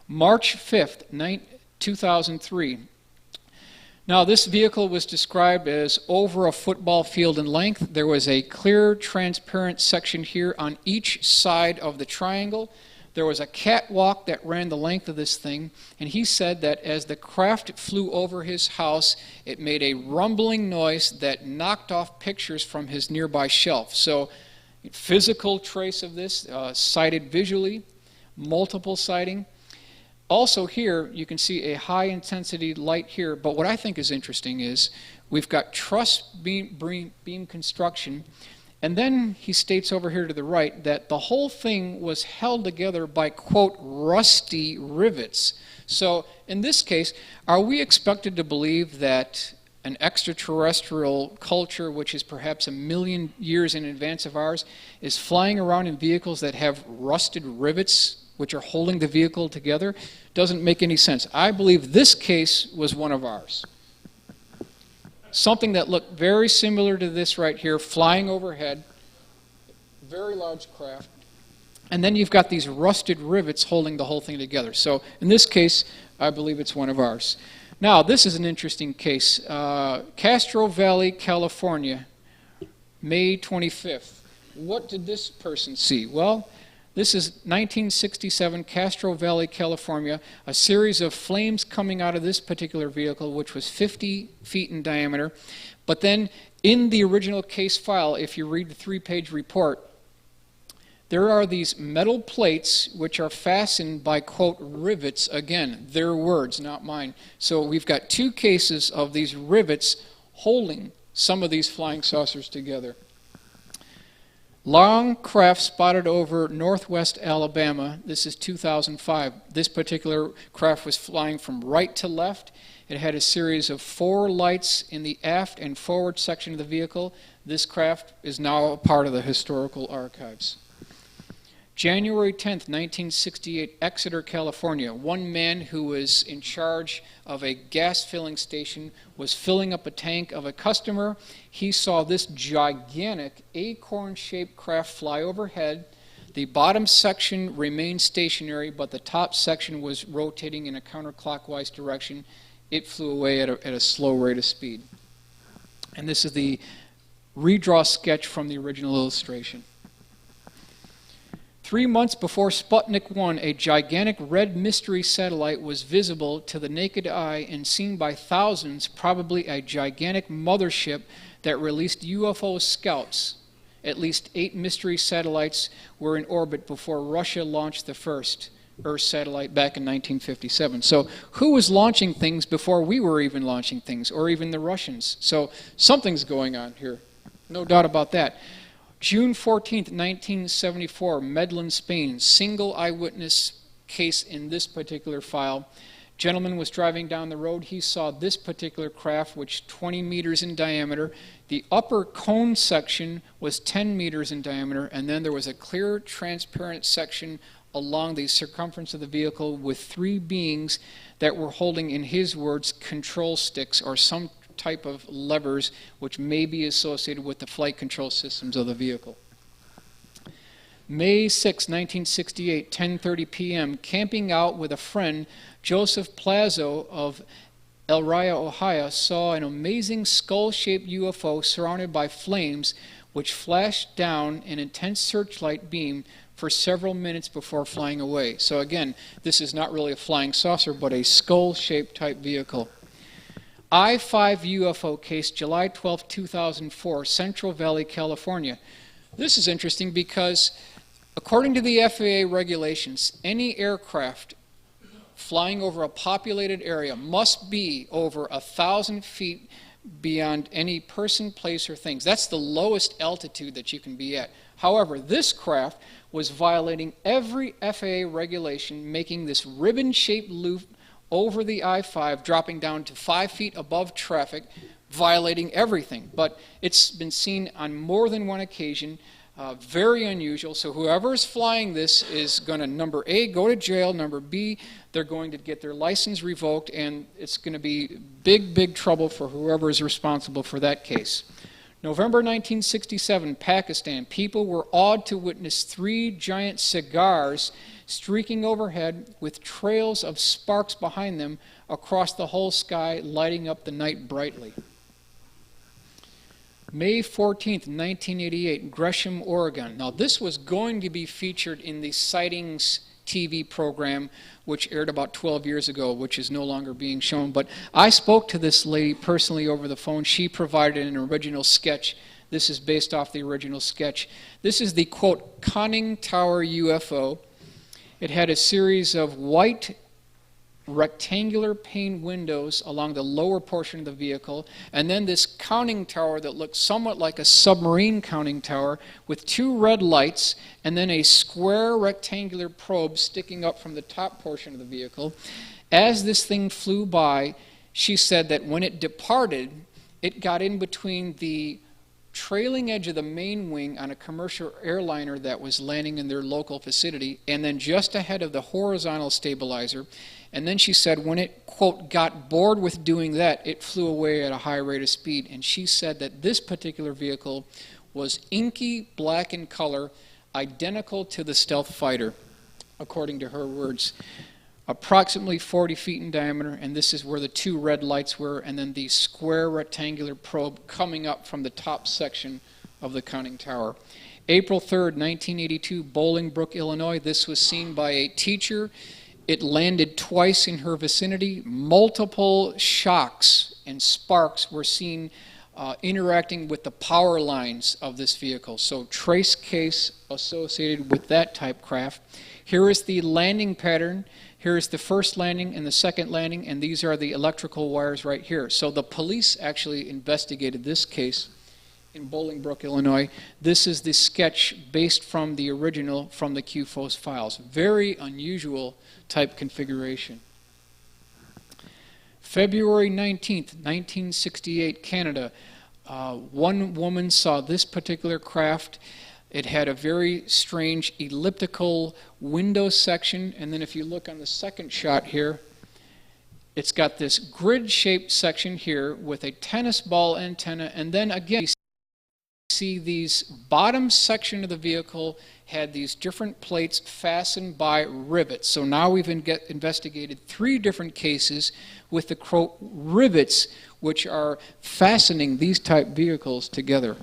March 5th, 2003. Now, this vehicle was described as over a football field in length. There was a clear, transparent section here on each side of the triangle. There was a catwalk that ran the length of this thing, and he said that as the craft flew over his house, it made a rumbling noise that knocked off pictures from his nearby shelf. So, Physical trace of this, sighted visually, multiple sighting. Also here, you can see a high-intensity light here, but what I think is interesting is we've got truss beam construction, and then he states over here to the right that the whole thing was held together by, quote, rusty rivets. So in this case, are we expected to believe that an extraterrestrial culture, which is perhaps 1 million years in advance of ours, is flying around in vehicles that have rusted rivets which are holding the vehicle together? Doesn't make any sense. I believe this case was one of ours. Something that looked very similar to this right here, flying overhead, very large craft, and then you've got these rusted rivets holding the whole thing together. So in this case, I believe it's one of ours. Now, this is an interesting case. Castro Valley, California, May 25th. What did this person see? Well, this is 1967, Castro Valley, California, a series of flames coming out of this particular vehicle, which was 50 feet in diameter. But then in the original case file, if you read the 3-page report, there are these metal plates which are fastened by, quote, rivets. Again, their words, not mine. So we've got 2 cases of these rivets holding some of these flying saucers together. Long craft spotted over northwest Alabama. This is 2005. This particular craft was flying from right to left. It had a series of 4 lights in the aft and forward section of the vehicle. This craft is now a part of the historical archives. January 10th, 1968, Exeter, California. One man who was in charge of a gas filling station was filling up a tank of a customer. He saw this gigantic acorn-shaped craft fly overhead. The bottom section remained stationary, but the top section was rotating in a counterclockwise direction. It flew away at a slow rate of speed. And this is the redraw sketch from the original illustration. 3 months before Sputnik 1, a gigantic red mystery satellite was visible to the naked eye and seen by thousands, probably a gigantic mothership that released UFO scouts. At least 8 mystery satellites were in orbit before Russia launched the first Earth satellite back in 1957. So who was launching things before we were even launching things, or even the Russians? So something's going on here, no doubt about that. June 14th, 1974, Medellin, Spain. Single eyewitness case in this particular file. Gentleman was driving down the road. He saw this particular craft, which 20 meters in diameter. The upper cone section was 10 meters in diameter, and then there was a clear, transparent section along the circumference of the vehicle with 3 beings that were holding, in his words, control sticks or some type of levers which may be associated with the flight control systems of the vehicle. May 6, 1968, 10:30 p.m., camping out with a friend, Joseph Plazo of Ririe, Ohio, saw an amazing skull-shaped UFO surrounded by flames which flashed down an intense searchlight beam for several minutes before flying away. So again, this is not really a flying saucer, but a skull-shaped type vehicle. I-5 UFO case, July 12, 2004, Central Valley, California. This is interesting because according to the FAA regulations, any aircraft flying over a populated area must be over 1,000 feet beyond any person, place, or things. That's the lowest altitude that you can be at. However, this craft was violating every FAA regulation, making this ribbon-shaped loop over the I-5, dropping down to 5 feet above traffic, violating everything. But it's been seen on more than one occasion, very unusual. So whoever is flying this is going to, number A, go to jail, number B, they're going to get their license revoked, and it's going to be big, big trouble for whoever is responsible for that case. November 1967, Pakistan. People were awed to witness 3 giant cigars streaking overhead with trails of sparks behind them across the whole sky, lighting up the night brightly. May 14th, 1988, Gresham, Oregon. Now this was going to be featured in the Sightings TV program, which aired about 12 years ago, which is no longer being shown. But I spoke to this lady personally over the phone. She provided an original sketch This is based off the original sketch. This is the, quote, conning tower UFO. It had a series of white rectangular pane windows along the lower portion of the vehicle, and then this conning tower that looked somewhat like a submarine conning tower with 2 red lights, and then a square rectangular probe sticking up from the top portion of the vehicle. As this thing flew by, she said that when it departed, it got in between the trailing edge of the main wing on a commercial airliner that was landing in their local vicinity, and then just ahead of the horizontal stabilizer. And then she said when it, quote, got bored with doing that, it flew away at a high rate of speed. And she said that this particular vehicle was inky black in color, identical to the stealth fighter, according to her words. Approximately 40 feet in diameter, and this is where the 2 red lights were, and then the square rectangular probe coming up from the top section of the conning tower. April 3rd, 1982, Bolingbrook, Illinois. This was seen by a teacher. It landed twice in her vicinity. Multiple shocks and sparks were seen interacting with the power lines of this vehicle. So trace case associated with that type craft. Here is the landing pattern. Here is the first landing and the second landing, and these are the electrical wires right here. So the police actually investigated this case in Bolingbrook, Illinois. This is the sketch based from the original from the QFOS files. Very unusual type configuration. February 19th, 1968, Canada. One woman saw this particular craft. It had a very strange elliptical window section, and then if you look on the second shot here, it's got this grid-shaped section here with a tennis ball antenna, and then again you see these bottom section of the vehicle had these different plates fastened by rivets. So now we've investigated 3 different cases with the quote rivets which are fastening these type vehicles together.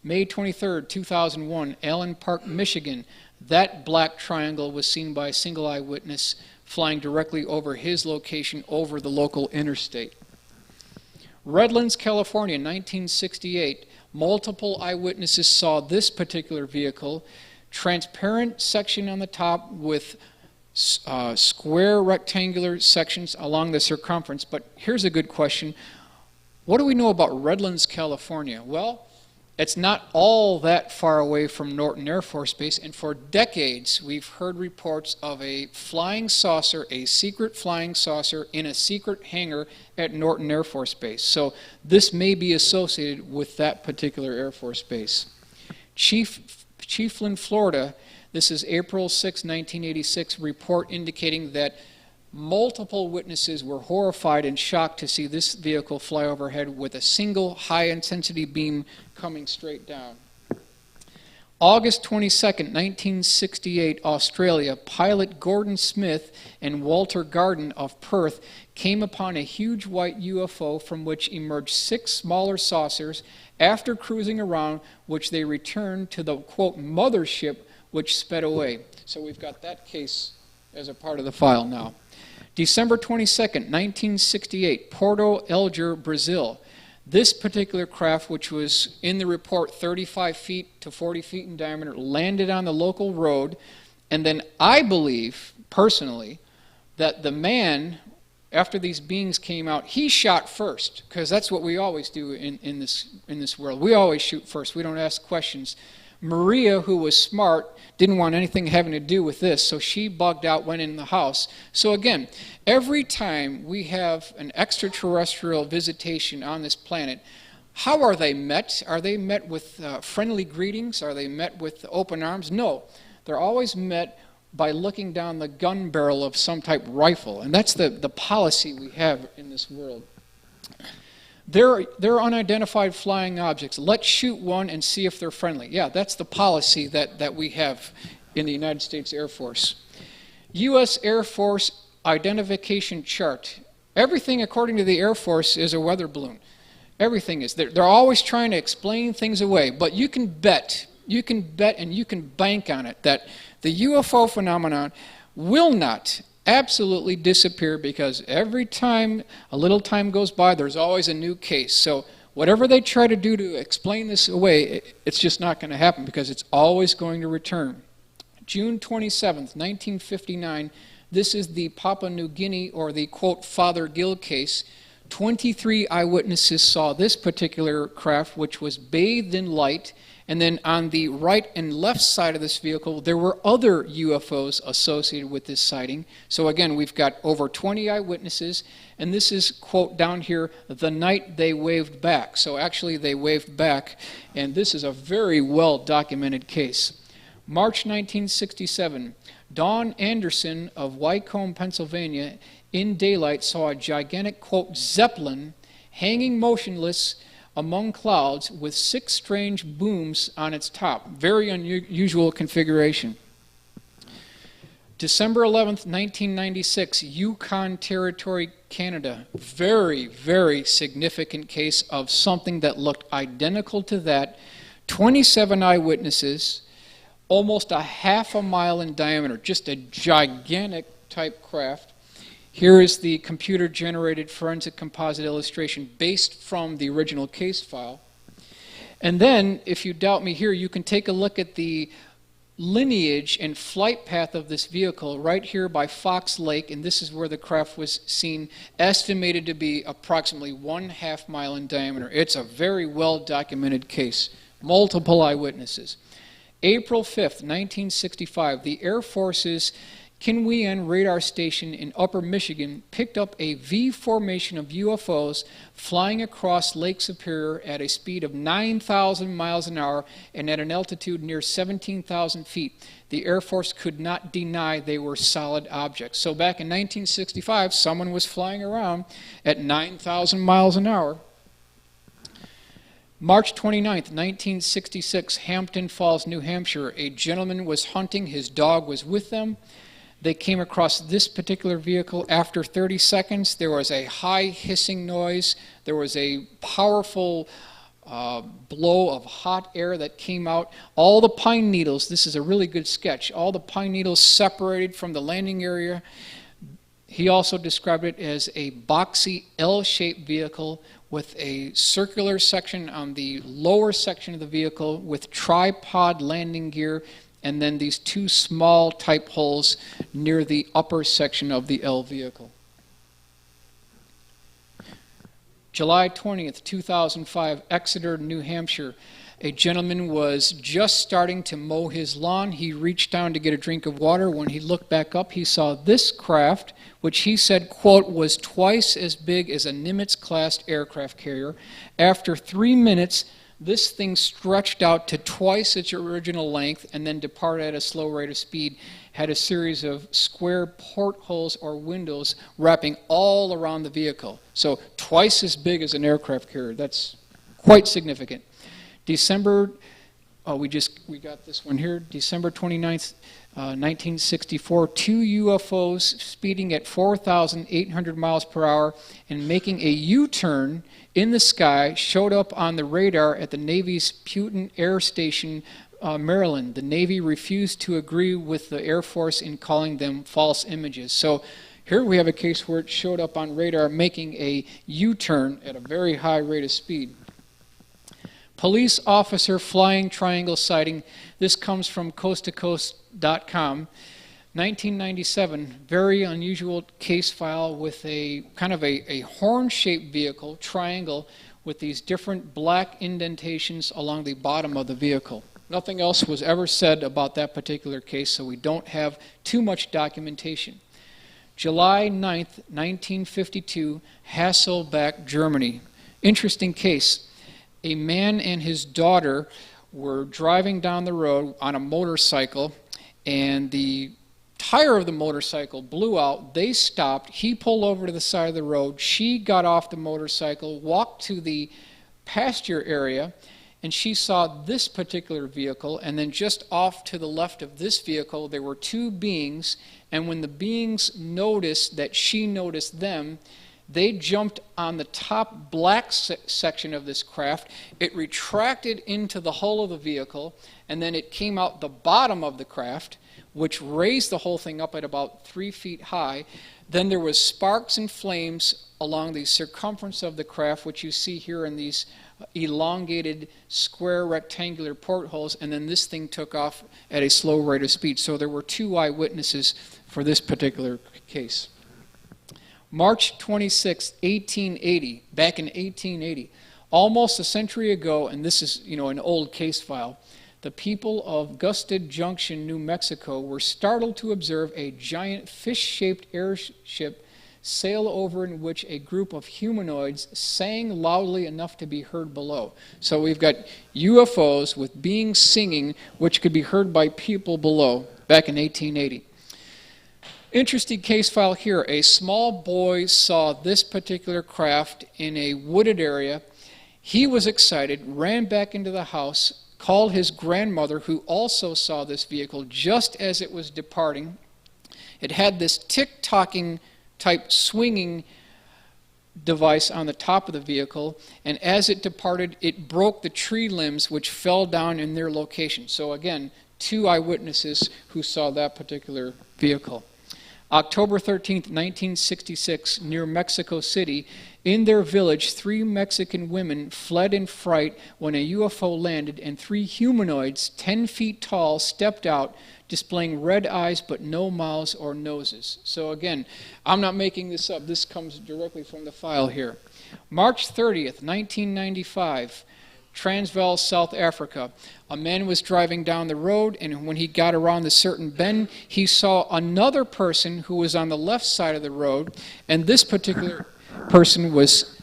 May 23rd, 2001, Allen Park, Michigan. That black triangle was seen by a single eyewitness flying directly over his location over the local interstate. Redlands, California, 1968. Multiple eyewitnesses saw this particular vehicle. Transparent section on the top with square rectangular sections along the circumference. But here's a good question. What do we know about Redlands, California? Well, it's not all that far away from Norton Air Force Base, and for decades we've heard reports of a flying saucer, a secret flying saucer in a secret hangar at Norton Air Force Base. So this may be associated with that particular Air Force Base. Chiefland, Florida, this is April 6, 1986, report indicating that multiple witnesses were horrified and shocked to see this vehicle fly overhead with a single high-intensity beam coming straight down. August 22nd, 1968, Australia, pilot Gordon Smith and Walter Garden of Perth came upon a huge white UFO from which emerged 6 smaller saucers after cruising around, which they returned to the, quote, mothership, which sped away. So we've got that case as a part of the file now. December 22nd, 1968, Porto, Alegre, Brazil. This particular craft, which was in the report 35 feet to 40 feet in diameter, landed on the local road, and then I believe, personally, that the man, after these beings came out, he shot first, because that's what we always do in this world. We always shoot first. We don't ask questions. Maria, who was smart, didn't want anything having to do with this, so she bugged out, went in the house. So again, every time we have an extraterrestrial visitation on this planet, how are they met? Are they met with friendly greetings? Are they met with open arms? No. They're always met by looking down the gun barrel of some type rifle, and that's the policy we have in this world. They're unidentified flying objects. Let's shoot one and see if they're friendly. Yeah, that's the policy that we have in the United States Air Force. U.S. Air Force identification chart. Everything, according to the Air Force, is a weather balloon. Everything is. They're always trying to explain things away, but you can bet and you can bank on it that the UFO phenomenon will not absolutely disappear, because every time a little time goes by, there's always a new case. So whatever they try to do to explain this away, it's just not going to happen because it's always going to return. June 27th, 1959, this is the Papua New Guinea, or the, quote, Father Gill case. 23 eyewitnesses saw this particular craft, which was bathed in light, and then on the right and left side of this vehicle, there were other UFOs associated with this sighting. So again, we've got over 20 eyewitnesses, and this is, quote, down here, the night they waved back. So actually they waved back, and this is a very well-documented case. March 1967, Dawn Anderson of Wycombe, Pennsylvania, in daylight saw a gigantic, quote, Zeppelin hanging motionless among clouds with 6 strange booms on its top. Very unusual configuration. December 11th, 1996, Yukon Territory, Canada. Very, very significant case of something that looked identical to that. 27 eyewitnesses, almost a half a mile in diameter, just a gigantic type craft. Here is the computer-generated forensic composite illustration based from the original case file. And then, if you doubt me here, you can take a look at the lineage and flight path of this vehicle right here by Fox Lake, and this is where the craft was seen, estimated to be approximately 1/2 mile in diameter. It's a very well-documented case. Multiple eyewitnesses. April 5th, 1965, the Air Force's Kinwean radar station in Upper Michigan picked up a V formation of UFOs flying across Lake Superior at a speed of 9,000 miles an hour and at an altitude near 17,000 feet. The Air Force could not deny they were solid objects. So back in 1965, someone was flying around at 9,000 miles an hour. March 29th, 1966, Hampton Falls, New Hampshire. A gentleman was hunting. His dog was with them. They came across this particular vehicle. After 30 seconds, there was a high hissing noise. There was a powerful blow of hot air that came out. All the pine needles, this is a really good sketch, all the pine needles separated from the landing area. He also described it as a boxy L-shaped vehicle with a circular section on the lower section of the vehicle with tripod landing gear, and then these 2 small type holes near the upper section of the L vehicle. July 20th, 2005, Exeter, New Hampshire. A gentleman was just starting to mow his lawn. He reached down to get a drink of water. When he looked back up, he saw this craft, which he said, quote, was twice as big as a Nimitz-class aircraft carrier. After 3 minutes, this thing stretched out to twice its original length and then departed at a slow rate of speed, had a series of square portholes or windows wrapping all around the vehicle. So twice as big as an aircraft carrier. That's quite significant. December, we got this one here, December 29th, 1964, 2 UFOs speeding at 4,800 miles per hour and making a U-turn in the sky showed up on the radar at the Navy's Putin Air Station, Maryland. The Navy refused to agree with the Air Force in calling them false images. So here we have a case where it showed up on radar making a U-turn at a very high rate of speed. Police officer flying triangle sighting. This comes from coasttocoast.com. 1997, very unusual case file with a kind of a horn-shaped vehicle, triangle, with these different black indentations along the bottom of the vehicle. Nothing else was ever said about that particular case, so we don't have too much documentation. July 9th, 1952, Hasselbach, Germany. Interesting case. A man and his daughter were driving down the road on a motorcycle, and the tire of the motorcycle blew out. They stopped. He pulled over to the side of the road. She got off the motorcycle, walked to the pasture area, and she saw this particular vehicle. And then just off to the left of this vehicle, there were 2 beings. And when the beings noticed that she noticed them, They jumped on the top black section of this craft. It retracted into the hull of the vehicle, and then it came out the bottom of the craft, which raised the whole thing up at about 3 feet high. Then there was sparks and flames along the circumference of the craft, which you see here in these elongated square rectangular portholes, and then this thing took off at a slow rate of speed. So there were 2 eyewitnesses for this particular case. March 26, 1880, back in 1880, almost a century ago, and this is, an old case file, the people of Gustad Junction, New Mexico, were startled to observe a giant fish-shaped airship sail over, in which a group of humanoids sang loudly enough to be heard below. So we've got UFOs with beings singing, which could be heard by people below, back in 1880. Interesting case file here. A small boy saw this particular craft in a wooded area. He was excited, ran back into the house, called his grandmother, who also saw this vehicle just as it was departing. It had this tick-tocking type swinging device on the top of the vehicle, and as it departed, it broke the tree limbs which fell down in their location. So again, 2 eyewitnesses who saw that particular vehicle. October 13th, 1966, near Mexico City, in their village, 3 Mexican women fled in fright when a UFO landed, and 3 humanoids, 10 feet tall, stepped out, displaying red eyes but no mouths or noses. So again, I'm not making this up. This comes directly from the file here. March 30th, 1995, Transvaal, South Africa. A man was driving down the road, and when he got around a certain bend, he saw another person who was on the left side of the road, and this particular person was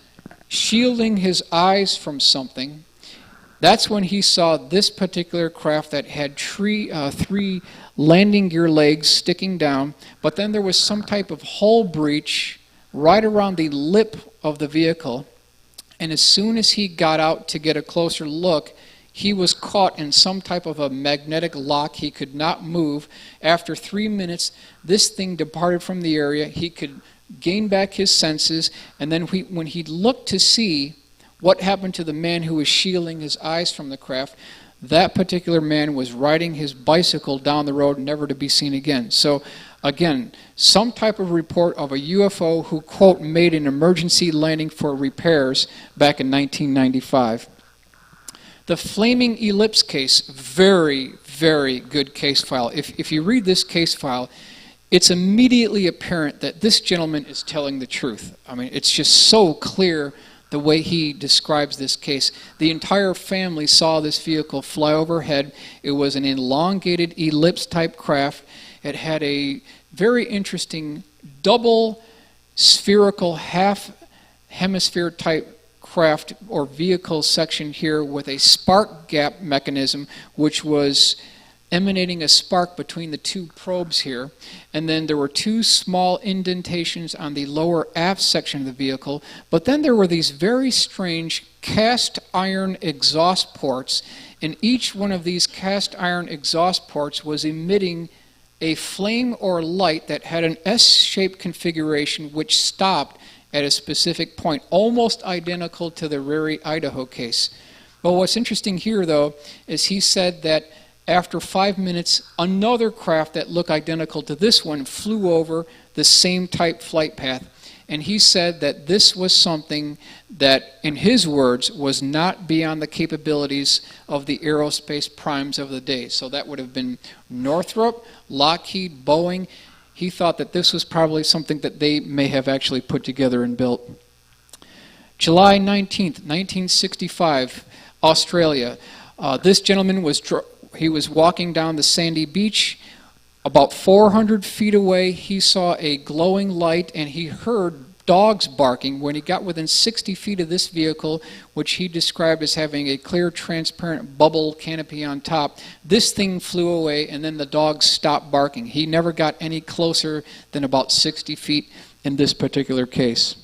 shielding his eyes from something. That's when he saw this particular craft that had 3 landing gear legs sticking down, but then there was some type of hull breach right around the lip of the vehicle. And as soon as he got out to get a closer look, he was caught in some type of a magnetic lock. He could not move. After 3 minutes, this thing departed from the area. He could gain back his senses, and then when he looked to see what happened to the man who was shielding his eyes from the craft, that particular man was riding his bicycle down the road, never to be seen again. So again, some type of report of a UFO who, quote, made an emergency landing for repairs back in 1995. The Flaming Ellipse case, very, very good case file. If you read this case file, it's immediately apparent that this gentleman is telling the truth. I mean, it's just so clear the way he describes this case. The entire family saw this vehicle fly overhead. It was an elongated ellipse-type craft. It had a very interesting double spherical half-hemisphere-type craft or vehicle section here with a spark gap mechanism, which was emanating a spark between the 2 probes here. And then there were 2 small indentations on the lower aft section of the vehicle. But then there were these very strange cast iron exhaust ports, and each one of these cast iron exhaust ports was emitting a flame or light that had an S-shaped configuration which stopped at a specific point, almost identical to the Ririe, Idaho case. But what's interesting here, though, is he said that after 5 minutes, another craft that looked identical to this one flew over the same type flight path. And he said that this was something that, in his words, was not beyond the capabilities of the aerospace primes of the day. So that would have been Northrop, Lockheed, Boeing. He thought that this was probably something that they may have actually put together and built. July 19th, 1965, Australia. This gentleman was walking down the sandy beach. About 400 feet away, he saw a glowing light, and he heard dogs barking. When he got within 60 feet of this vehicle, which he described as having a clear, transparent bubble canopy on top, this thing flew away, and then the dogs stopped barking. He never got any closer than about 60 feet in this particular case.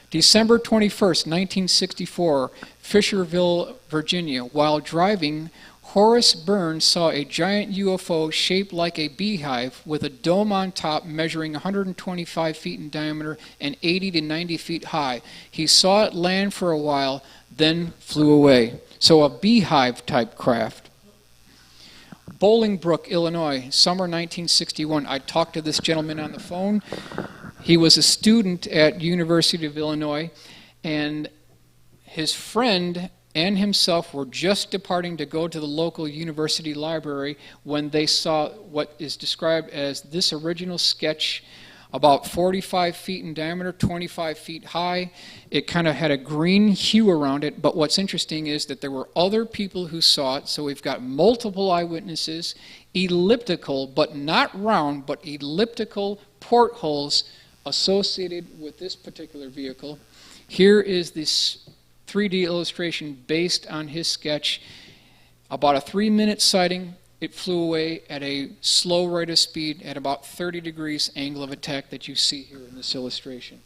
December 21st, 1964, Fisherville, Virginia. While driving, Horace Burns saw a giant UFO shaped like a beehive with a dome on top measuring 125 feet in diameter and 80 to 90 feet high. He saw it land for a while, then flew away. So a beehive type craft. Bolingbrook, Illinois, summer 1961. I talked to this gentleman on the phone. He was a student at University of Illinois, and his friend and himself were just departing to go to the local university library when they saw what is described as this original sketch, about 45 feet in diameter, 25 feet high. It kind of had a green hue around it, but what's interesting is that there were other people who saw it, so we've got multiple eyewitnesses, elliptical, but not round, but elliptical portholes associated with this particular vehicle. Here is this 3D illustration based on his sketch. About a 3-minute sighting. It flew away at a slow rate of speed at about 30 degrees angle of attack that you see here in this illustration.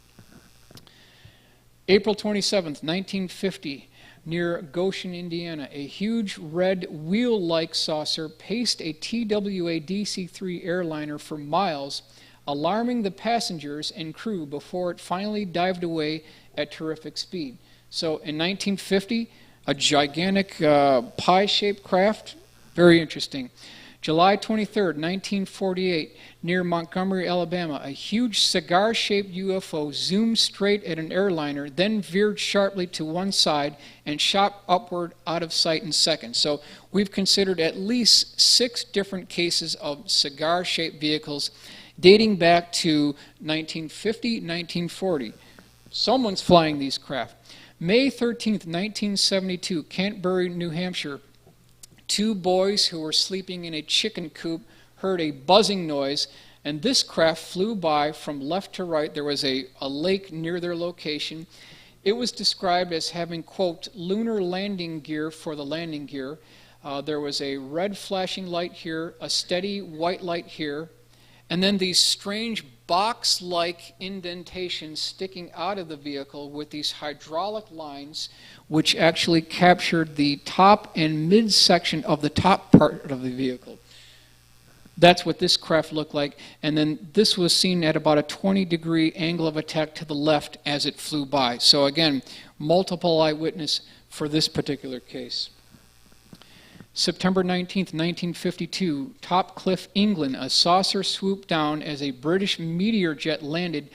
April 27th, 1950, near Goshen, Indiana, a huge red wheel-like saucer paced a TWA DC-3 airliner for miles, alarming the passengers and crew before it finally dived away at terrific speed. So in 1950, a gigantic pie-shaped craft. Very interesting. July 23rd, 1948, near Montgomery, Alabama, a huge cigar-shaped UFO zoomed straight at an airliner, then veered sharply to one side and shot upward out of sight in seconds. So we've considered at least 6 different cases of cigar-shaped vehicles dating back to 1950, 1940. Someone's flying these craft. May 13th, 1972, Canterbury, New Hampshire. 2 boys who were sleeping in a chicken coop heard a buzzing noise, and this craft flew by from left to right. There was a lake near their location. It was described as having, quote, lunar landing gear for the landing gear. There was a red flashing light here, a steady white light here, and then these strange box-like indentations sticking out of the vehicle with these hydraulic lines which actually captured the top and midsection of the top part of the vehicle. That's what this craft looked like, and then this was seen at about a 20-degree angle of attack to the left as it flew by. So again, multiple eyewitness for this particular case. September 19th, 1952, Topcliffe, England, a saucer swooped down as a British meteor jet landed,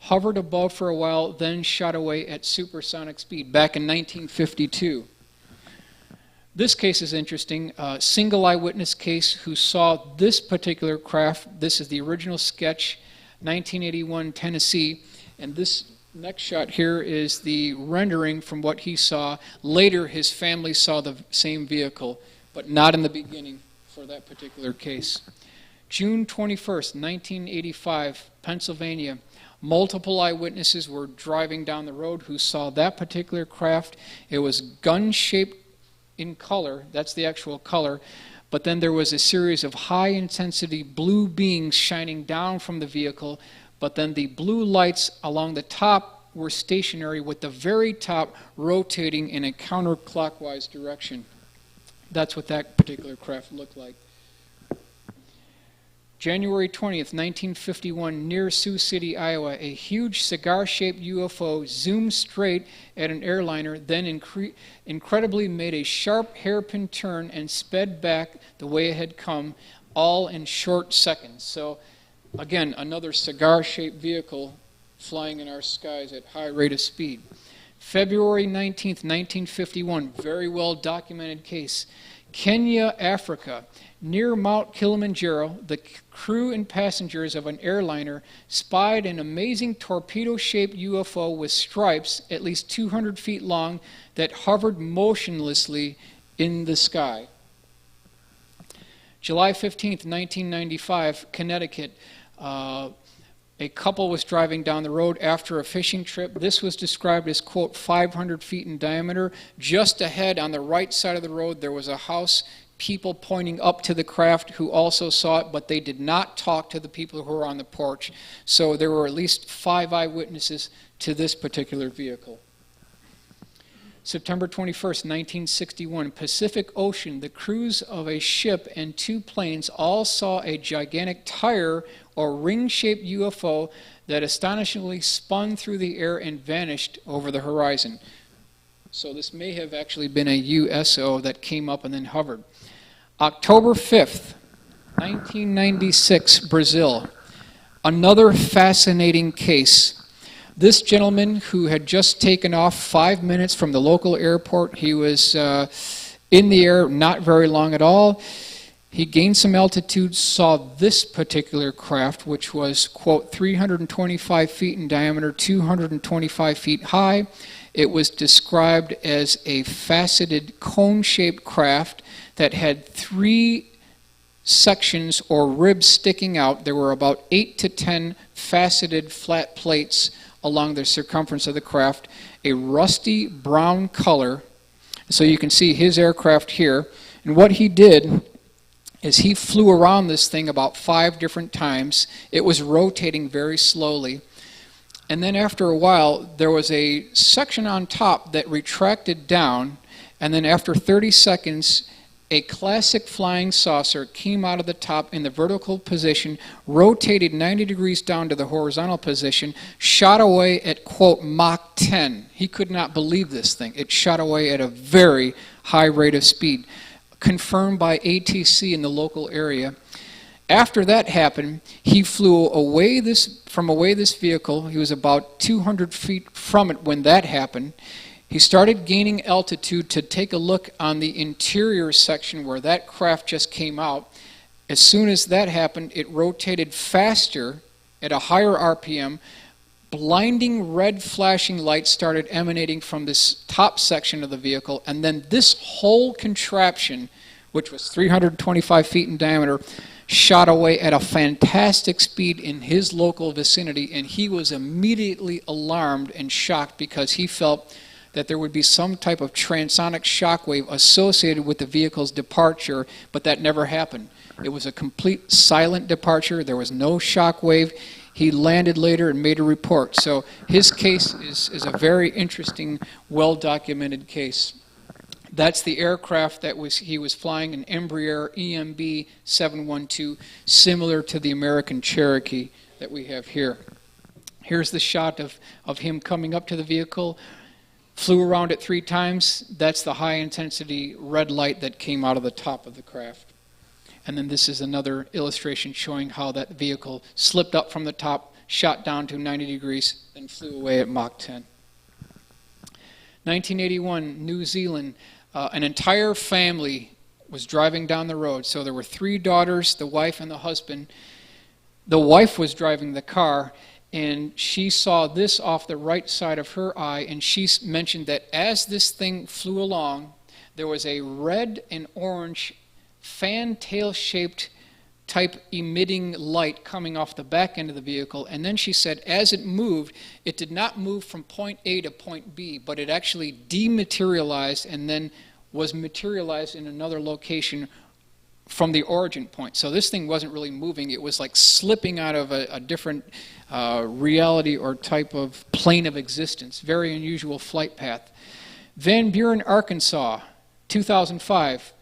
hovered above for a while, then shot away at supersonic speed, back in 1952. This case is interesting. Single eyewitness case who saw this particular craft. This is the original sketch, 1981, Tennessee, and this next shot here is the rendering from what he saw. Later, his family saw the same vehicle, but not in the beginning for that particular case. June 21st, 1985, Pennsylvania. Multiple eyewitnesses were driving down the road who saw that particular craft. It was gun-shaped in color, that's the actual color, but then there was a series of high-intensity blue beams shining down from the vehicle, but then the blue lights along the top were stationary with the very top rotating in a counterclockwise direction. That's what that particular craft looked like. January 20th, 1951, near Sioux City, Iowa, a huge cigar-shaped UFO zoomed straight at an airliner, then incredibly made a sharp hairpin turn and sped back the way it had come, all in short seconds. So, again, another cigar-shaped vehicle flying in our skies at high rate of speed. February 19th, 1951, very well documented case. Kenya, Africa. Near Mount Kilimanjaro, the crew and passengers of an airliner spied an amazing torpedo-shaped UFO with stripes at least 200 feet long that hovered motionlessly in the sky. July 15th, 1995, Connecticut. A couple was driving down the road after a fishing trip. This was described as, quote, 500 feet in diameter. Just ahead on the right side of the road, there was a house, people pointing up to the craft who also saw it, but they did not talk to the people who were on the porch. So there were at least 5 eyewitnesses to this particular vehicle. September 21st, 1961, Pacific Ocean, the crews of a ship and 2 planes all saw a gigantic tire or ring-shaped UFO that astonishingly spun through the air and vanished over the horizon. So this may have actually been a USO that came up and then hovered. October 5th, 1996, Brazil. Another fascinating case. This gentleman who had just taken off 5 minutes from the local airport, he was in the air not very long at all. He gained some altitude, saw this particular craft, which was, quote, 325 feet in diameter, 225 feet high. It was described as a faceted cone-shaped craft that had 3 sections or ribs sticking out. There were about 8 to 10 faceted flat plates along the circumference of the craft, a rusty brown color. So you can see his aircraft here. And what he did is he flew around this thing about 5 different times. It was rotating very slowly. And then after a while, there was a section on top that retracted down. And then after 30 seconds, a classic flying saucer came out of the top in the vertical position, rotated 90 degrees down to the horizontal position, shot away at, quote, Mach 10. He could not believe this thing. It shot away at a very high rate of speed, confirmed by ATC in the local area. After that happened, he flew away this vehicle. He was about 200 feet from it when that happened. He started gaining altitude to take a look on the interior section where that craft just came out. As soon as that happened, it rotated faster at a higher RPM. Blinding red flashing lights started emanating from this top section of the vehicle, and then this whole contraption, which was 325 feet in diameter, shot away at a fantastic speed in his local vicinity, and he was immediately alarmed and shocked because he felt that there would be some type of transonic shockwave associated with the vehicle's departure, but that never happened. It was a complete silent departure. There was no shockwave. He landed later and made a report. So his case is a very interesting, well-documented case. That's the aircraft that he was flying, an Embraer EMB 712, similar to the American Cherokee that we have here. Here's the shot of him coming up to the vehicle. Flew around it 3 times. That's the high-intensity red light that came out of the top of the craft. And then this is another illustration showing how that vehicle slipped up from the top, shot down to 90 degrees, and flew away at Mach 10. 1981, New Zealand. An entire family was driving down the road. So there were 3 daughters, the wife and the husband. The wife was driving the car, and she saw this off the right side of her eye, and she mentioned that as this thing flew along, there was a red and orange fantail-shaped type emitting light coming off the back end of the vehicle. And then she said as it moved, it did not move from point A to point B, but it actually dematerialized and then was materialized in another location from the origin point. So this thing wasn't really moving. It was like slipping out of a different reality or type of plane of existence. Very unusual flight path. Van Buren, Arkansas, 2005.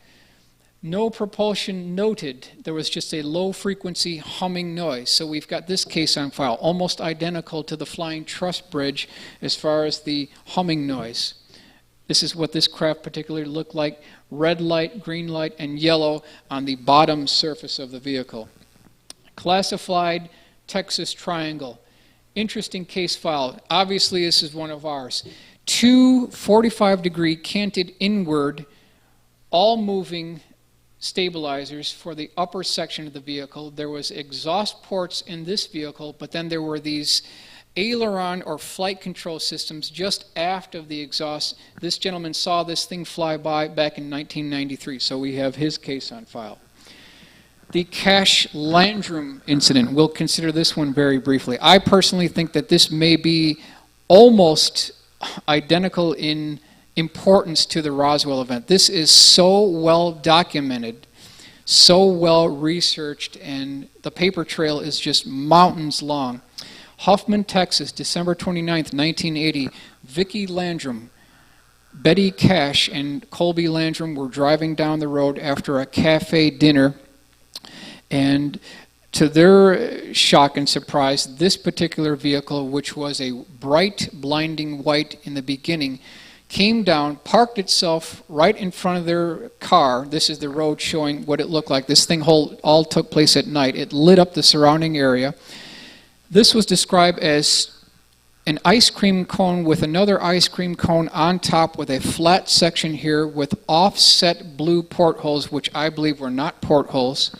No propulsion noted. There was just a low-frequency humming noise. So we've got this case on file, almost identical to the Flying Truss Bridge as far as the humming noise. This is what this craft particularly looked like. Red light, green light, and yellow on the bottom surface of the vehicle. Classified Texas Triangle. Interesting case file. Obviously, this is one of ours. 2 45-degree canted inward, all moving stabilizers for the upper section of the vehicle. There was exhaust ports in this vehicle, but then there were these aileron or flight control systems just aft of the exhaust. This gentleman saw this thing fly by back in 1993, so we have his case on file. The Cache Landrum incident, we'll consider this one very briefly. I personally think that this may be almost identical in importance to the Roswell event. This is so well documented, so well researched, and the paper trail is just mountains long. Huffman, Texas, December 29th, 1980. Vicki Landrum. Betty Cash and Colby Landrum were driving down the road after a cafe dinner, and to their shock and surprise, this particular vehicle, which was a bright, blinding white in the beginning, came down, parked itself right in front of their car. This is the road showing what it looked like. This thing all took place at night. It lit up the surrounding area. This was described as an ice cream cone with another ice cream cone on top with a flat section here with offset blue portholes, which I believe were not portholes.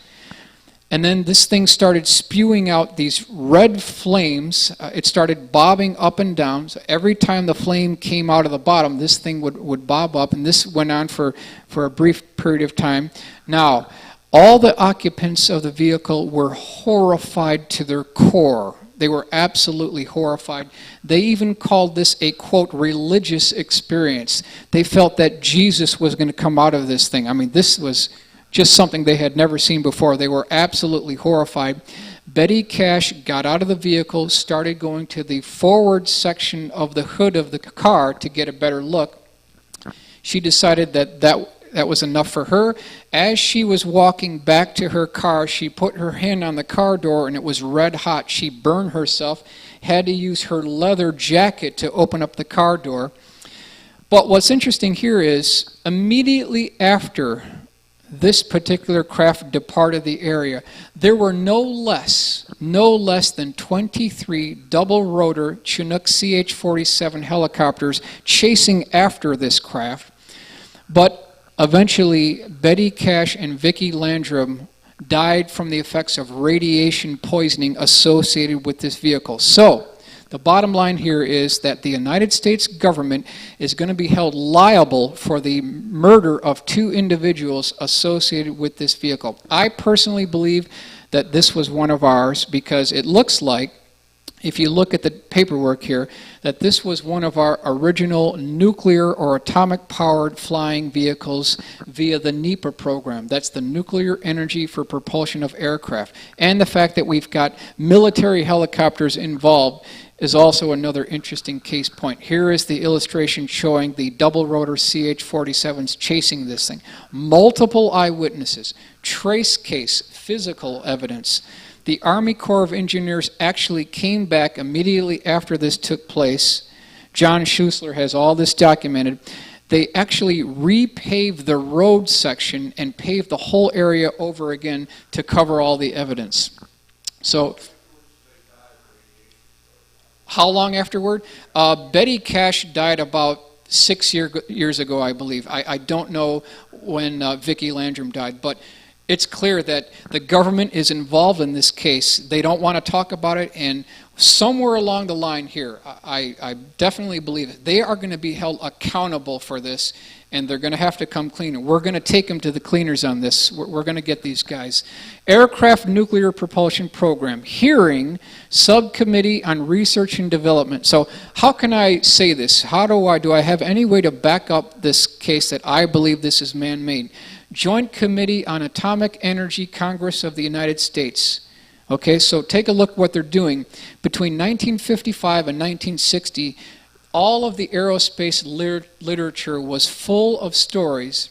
And then this thing started spewing out these red flames. It started bobbing up and down. So every time the flame came out of the bottom, this thing would bob up, and this went on for a brief period of time. Now, all the occupants of the vehicle were horrified to their core. They were absolutely horrified. They even called this a, quote, religious experience. They felt that Jesus was going to come out of this thing. I mean, this was just something they had never seen before. They were absolutely horrified. Betty Cash got out of the vehicle, started going to the forward section of the hood of the car to get a better look. She decided that was enough for her. As she was walking back to her car, she put her hand on the car door and it was red hot. She burned herself, had to use her leather jacket to open up the car door. But what's interesting here is immediately after this particular craft departed the area, there were no less than 23 double-rotor Chinook CH-47 helicopters chasing after this craft. But eventually, Betty Cash and Vicki Landrum died from the effects of radiation poisoning associated with this vehicle. So, the bottom line here is that the United States government is going to be held liable for the murder of 2 individuals associated with this vehicle. I personally believe that this was one of ours because it looks like, if you look at the paperwork here, that this was one of our original nuclear or atomic-powered flying vehicles via the NEPA program. That's the Nuclear Energy for Propulsion of Aircraft. And the fact that we've got military helicopters involved is also another interesting case point. Here is the illustration showing the double-rotor CH-47s chasing this thing. Multiple eyewitnesses, trace case, physical evidence. The Army Corps of Engineers actually came back immediately after this took place. John Schuessler has all this documented. They actually repaved the road section and paved the whole area over again to cover all the evidence. So, how long afterward? Betty Cash died about 6 years ago, I believe. I don't know when Vicki Landrum died, but it's clear that the government is involved in this case. They don't want to talk about it, and somewhere along the line here, I definitely believe it. They are going to be held accountable for this, and they're going to have to come clean. We're going to take them to the cleaners on this. We're going to get these guys. Aircraft Nuclear Propulsion Program, hearing Subcommittee on Research and Development. So how can I say this? Do I have any way to back up this case that I believe this is man-made? Joint Committee on Atomic Energy, Congress of the United States. Okay, so take a look what they're doing. Between 1955 and 1960, all of the aerospace literature was full of stories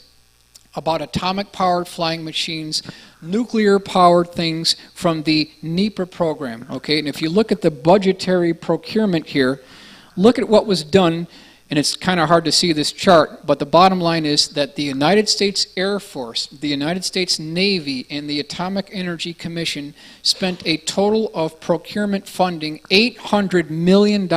about atomic-powered flying machines, nuclear-powered things from the NEPA program. Okay, and if you look at the budgetary procurement here, look at what was done. And it's kind of hard to see this chart, but the bottom line is that the United States Air Force, the United States Navy, and the Atomic Energy Commission spent a total of procurement funding $800 million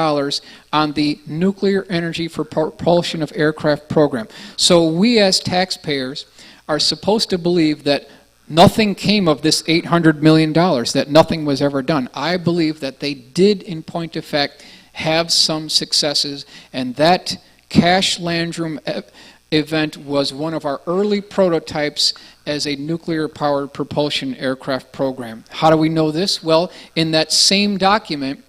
on the Nuclear Energy for Propulsion of Aircraft program. So we as taxpayers are supposed to believe that nothing came of this $800 million, that nothing was ever done. I believe that they did, in point of fact, have some successes, and that Cash Landrum event was one of our early prototypes as a nuclear-powered propulsion aircraft program. How do we know this? Well, in that same document,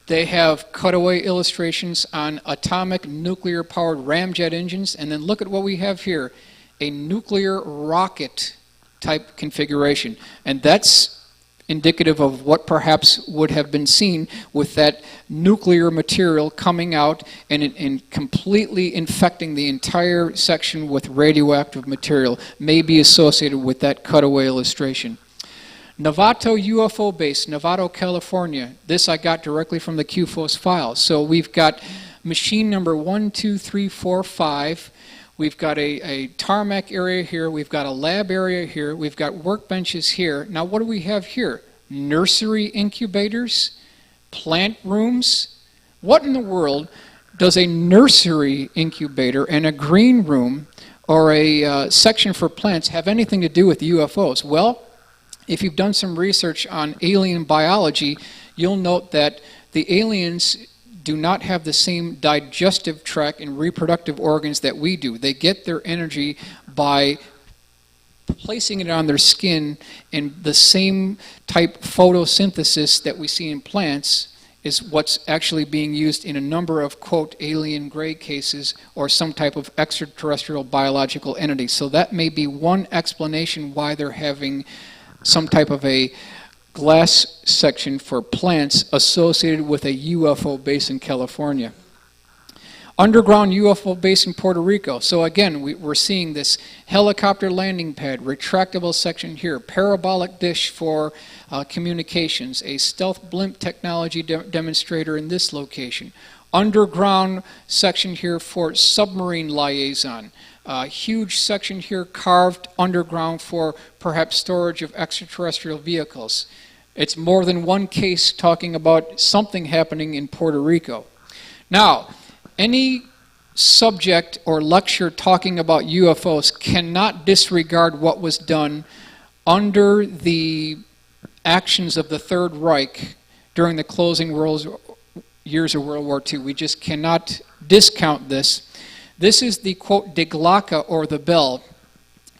they have cutaway illustrations on atomic nuclear-powered ramjet engines, and then look at what we have here, a nuclear rocket type configuration. And that's indicative of what perhaps would have been seen with that nuclear material coming out and completely infecting the entire section with radioactive material, may be associated with that cutaway illustration. Novato UFO base, Novato, California. This I got directly from the QFOS file. So we've got machine number 1, 2, 3, 4, 5. We've got a tarmac area here. We've got a lab area here. We've got workbenches here. Now what do we have here? Nursery incubators? Plant rooms? What in the world does a nursery incubator and a green room or a section for plants have anything to do with UFOs? Well, if you've done some research on alien biology, you'll note that the aliens do not have the same digestive tract and reproductive organs that we do. They get their energy by placing it on their skin, and the same type photosynthesis that we see in plants is what's actually being used in a number of, quote, alien gray cases or some type of extraterrestrial biological entity. So that may be one explanation why they're having some type of a glass section for plants associated with a UFO base in California. Underground UFO base in Puerto Rico. So again, we're seeing this helicopter landing pad, retractable section here, parabolic dish for communications, a stealth blimp technology demonstrator in this location, underground section here for submarine liaison, huge section here carved underground for perhaps storage of extraterrestrial vehicles. It's more than one case talking about something happening in Puerto Rico. Now, any subject or lecture talking about UFOs cannot disregard what was done under the actions of the Third Reich during the closing years of World War II. We just cannot discount this. This is the, quote, Die Glocke, or the bell,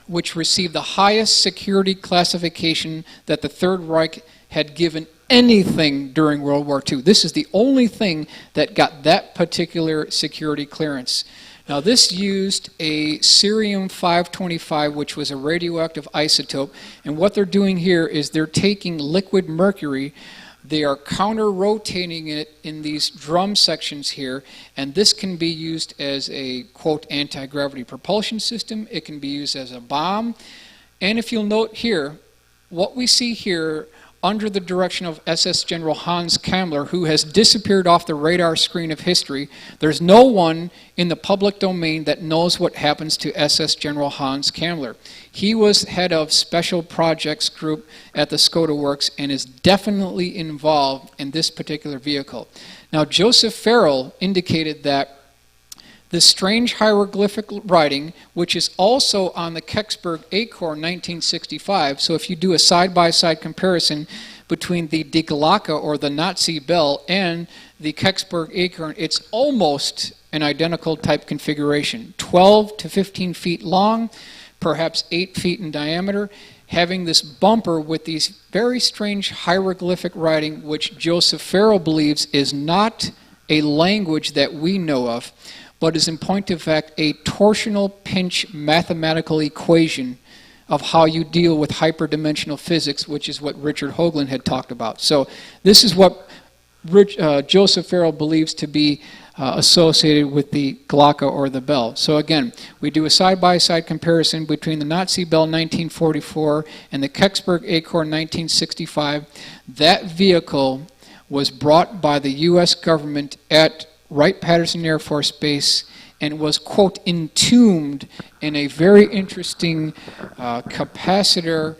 which received the highest security classification that the Third Reich had given anything during World War II. This is the only thing that got that particular security clearance. Now this used a cerium-525, which was a radioactive isotope, and what they're doing here is they're taking liquid mercury, they are counter-rotating it in these drum sections here, and this can be used as a, quote, anti-gravity propulsion system. It can be used as a bomb. And if you'll note here, what we see here under the direction of SS General Hans Kammler, who has disappeared off the radar screen of history. There's no one in the public domain that knows what happens to SS General Hans Kammler. He was head of Special Projects Group at the Skoda Works and is definitely involved in this particular vehicle. Now, Joseph Farrell indicated that the strange hieroglyphic writing, which is also on the Kecksburg Acorn 1965, so if you do a side-by-side comparison between the Die Glocke, or the Nazi bell, and the Kecksburg Acorn, it's almost an identical type configuration. 12 to 15 feet long, perhaps 8 feet in diameter, having this bumper with these very strange hieroglyphic writing, which Joseph Farrell believes is not a language that we know of, but is in point of fact a torsional pinch mathematical equation of how you deal with hyperdimensional physics, which is what Richard Hoagland had talked about. So this is what Joseph Farrell believes to be associated with the Glocke, or the bell. So again, we do a side-by-side comparison between the Nazi bell 1944 and the Kecksburg Acorn 1965. That vehicle was brought by the U.S. government at Wright-Patterson Air Force Base and was, quote, entombed in a very interesting capacitor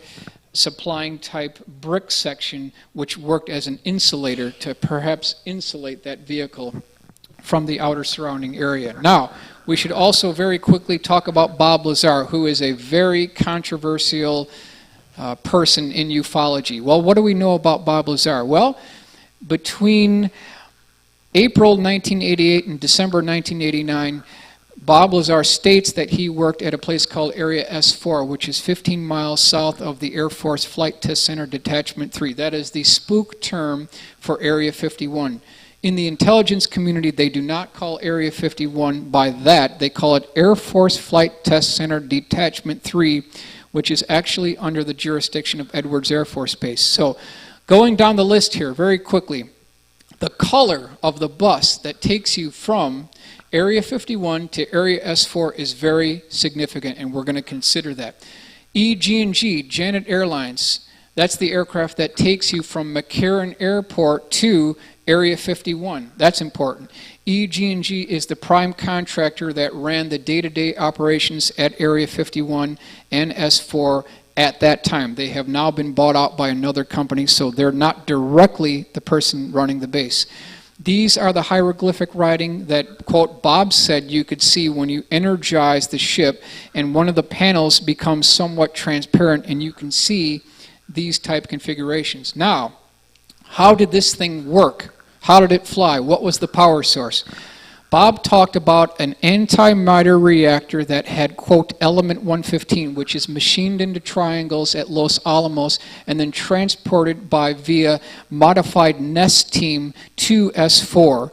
supplying type brick section, which worked as an insulator to perhaps insulate that vehicle from the outer surrounding area. Now, we should also very quickly talk about Bob Lazar, who is a very controversial person in ufology. Well, what do we know about Bob Lazar? Well, between April 1988 and December 1989, Bob Lazar states that he worked at a place called Area S4, which is 15 miles south of the Air Force Flight Test Center Detachment 3. That is the spook term for Area 51. In the intelligence community, they do not call Area 51 by that. They call it Air Force Flight Test Center Detachment 3, which is actually under the jurisdiction of Edwards Air Force Base. So going down the list here very quickly, the color of the bus that takes you from Area 51 to Area S4 is very significant, and we're going to consider that. EG&G, Janet Airlines, that's the aircraft that takes you from McCarran Airport to Area 51. That's important. EG&G is the prime contractor that ran the day-to-day operations at Area 51 and S4 at that time. They have now been bought out by another company, so they're not directly the person running the base. These are the hieroglyphic writing that, quote, Bob said you could see when you energize the ship, and one of the panels becomes somewhat transparent, and you can see these type configurations. Now, how did this thing work? How did it fly? What was the power source? Bob talked about an antimatter reactor that had, quote, element 115, which is machined into triangles at Los Alamos and then transported by via modified nest team to S4.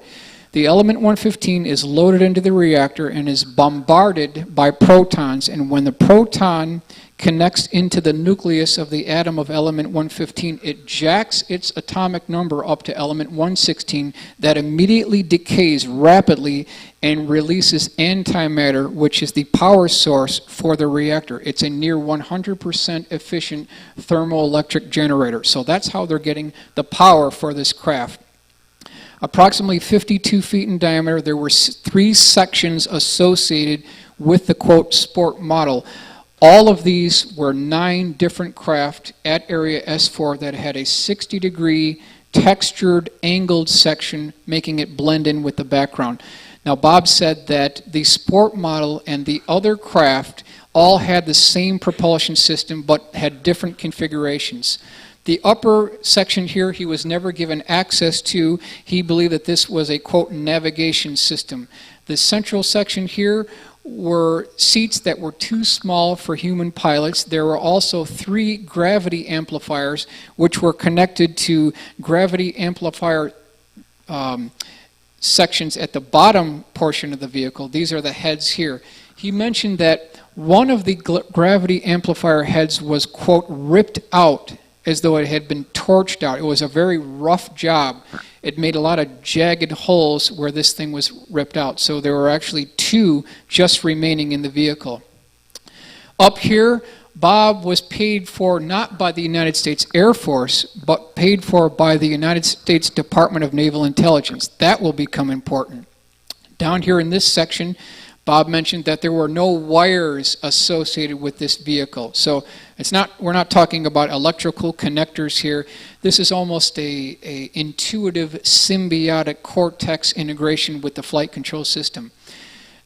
The element 115 is loaded into the reactor and is bombarded by protons, and when the proton connects into the nucleus of the atom of element 115, it jacks its atomic number up to element 116 that immediately decays rapidly and releases antimatter, which is the power source for the reactor. It's a near 100% efficient thermoelectric generator. So that's how they're getting the power for this craft. Approximately 52 feet in diameter, there were 3 sections associated with the, quote, sport model. All of these were 9 different craft at Area S4 that had a 60-degree textured, angled section, making it blend in with the background. Now, Bob said that the sport model and the other craft all had the same propulsion system but had different configurations. The upper section here, he was never given access to. He believed that this was a, quote, navigation system. The central section here were seats that were too small for human pilots. There were also 3 gravity amplifiers which were connected to gravity amplifier sections at the bottom portion of the vehicle. These are the heads here. He mentioned that one of the gravity amplifier heads was, quote, ripped out as though it had been torched out. It was a very rough job. It made a lot of jagged holes where this thing was ripped out. So there were actually 2 just remaining in the vehicle. Up here, Bob was paid for not by the United States Air Force, but paid for by the United States Department of Naval Intelligence. That will become important. Down here in this section, Bob mentioned that there were no wires associated with this vehicle. So we're not talking about electrical connectors here. This is almost a intuitive symbiotic cortex integration with the flight control system.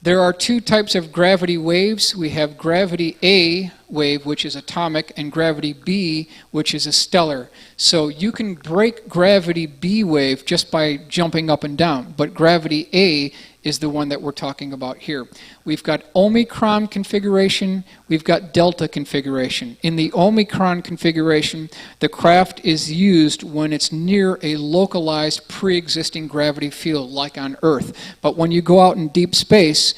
There are 2 types of gravity waves. We have gravity A wave, which is atomic, and gravity B, which is a stellar. So you can break gravity B wave just by jumping up and down, but gravity A is the one that we're talking about here. We've got Omicron configuration, we've got Delta configuration. In the Omicron configuration, the craft is used when it's near a localized pre-existing gravity field, like on Earth. But when you go out in deep space,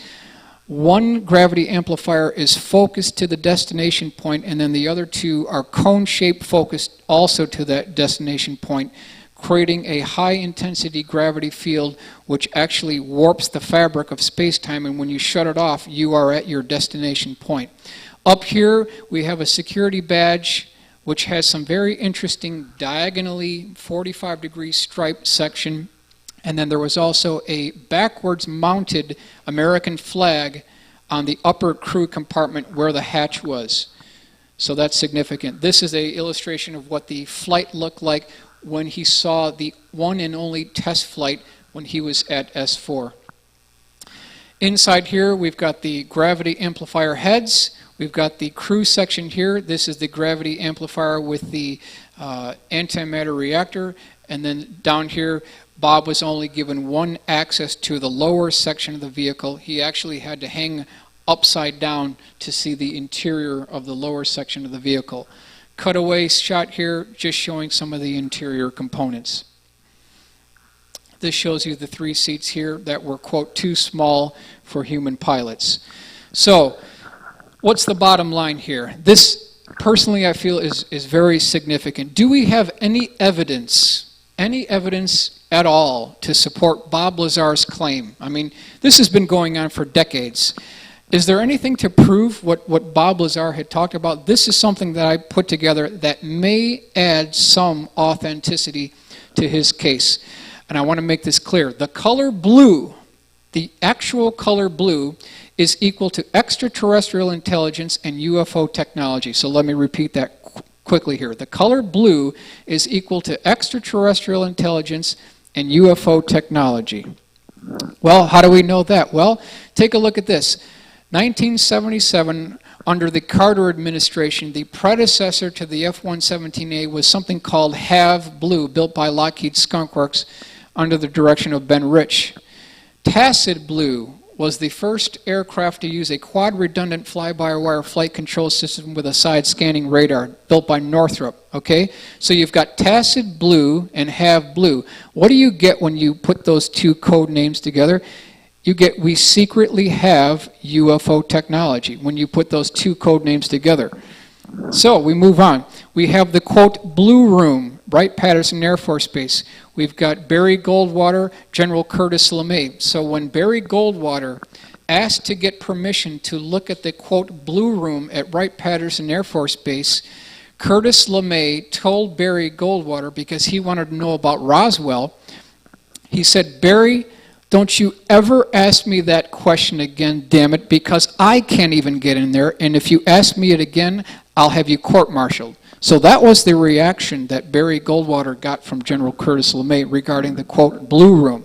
one gravity amplifier is focused to the destination point, and then the other 2 are cone-shaped focused also to that destination point, creating a high-intensity gravity field which actually warps the fabric of space-time, and when you shut it off, you are at your destination point. Up here, we have a security badge which has some very interesting diagonally 45-degree striped section, and then there was also a backwards-mounted American flag on the upper crew compartment where the hatch was. So that's significant. This is an illustration of what the flight looked like when he saw the one and only test flight when he was at S4. Inside here, we've got the gravity amplifier heads. We've got the crew section here. This is the gravity amplifier with the antimatter reactor. And then down here, Bob was only given one access to the lower section of the vehicle. He actually had to hang upside down to see the interior of the lower section of the vehicle. Cutaway shot here, just showing some of the interior components. This shows you the 3 seats here that were, quote, too small for human pilots. So, What's the bottom line here? This, personally, I feel is very significant. Do we have any evidence at all to support Bob Lazar's claim? I mean, this has been going on for decades. Is there anything to prove what Bob Lazar had talked about? This is something that I put together that may add some authenticity to his case. And I want to make this clear. The color blue, the actual color blue, is equal to extraterrestrial intelligence and UFO technology. So let me repeat that quickly here. The color blue is equal to extraterrestrial intelligence and UFO technology. Well, how do we know that? Well, take a look at this. 1977, under the Carter administration, the predecessor to the F-117A was something called HAV Blue, built by Lockheed Skunk Works under the direction of Ben Rich. Tacit Blue was the first aircraft to use a quad-redundant fly-by-wire flight control system with a side-scanning radar, built by Northrop, okay? So you've got Tacit Blue and HAV Blue. What do you get when you put those two code names together? You get, we secretly have UFO technology when you put those two code names together. So we move on. We have the, quote, Blue Room, Wright-Patterson Air Force Base. We've got Barry Goldwater, General Curtis LeMay. So when Barry Goldwater asked to get permission to look at the, quote, Blue Room at Wright-Patterson Air Force Base, Curtis LeMay told Barry Goldwater, because he wanted to know about Roswell, he said, Barry, don't you ever ask me that question again, damn it, because I can't even get in there, and if you ask me it again, I'll have you court-martialed. So that was the reaction that Barry Goldwater got from General Curtis LeMay regarding the, quote, Blue Room.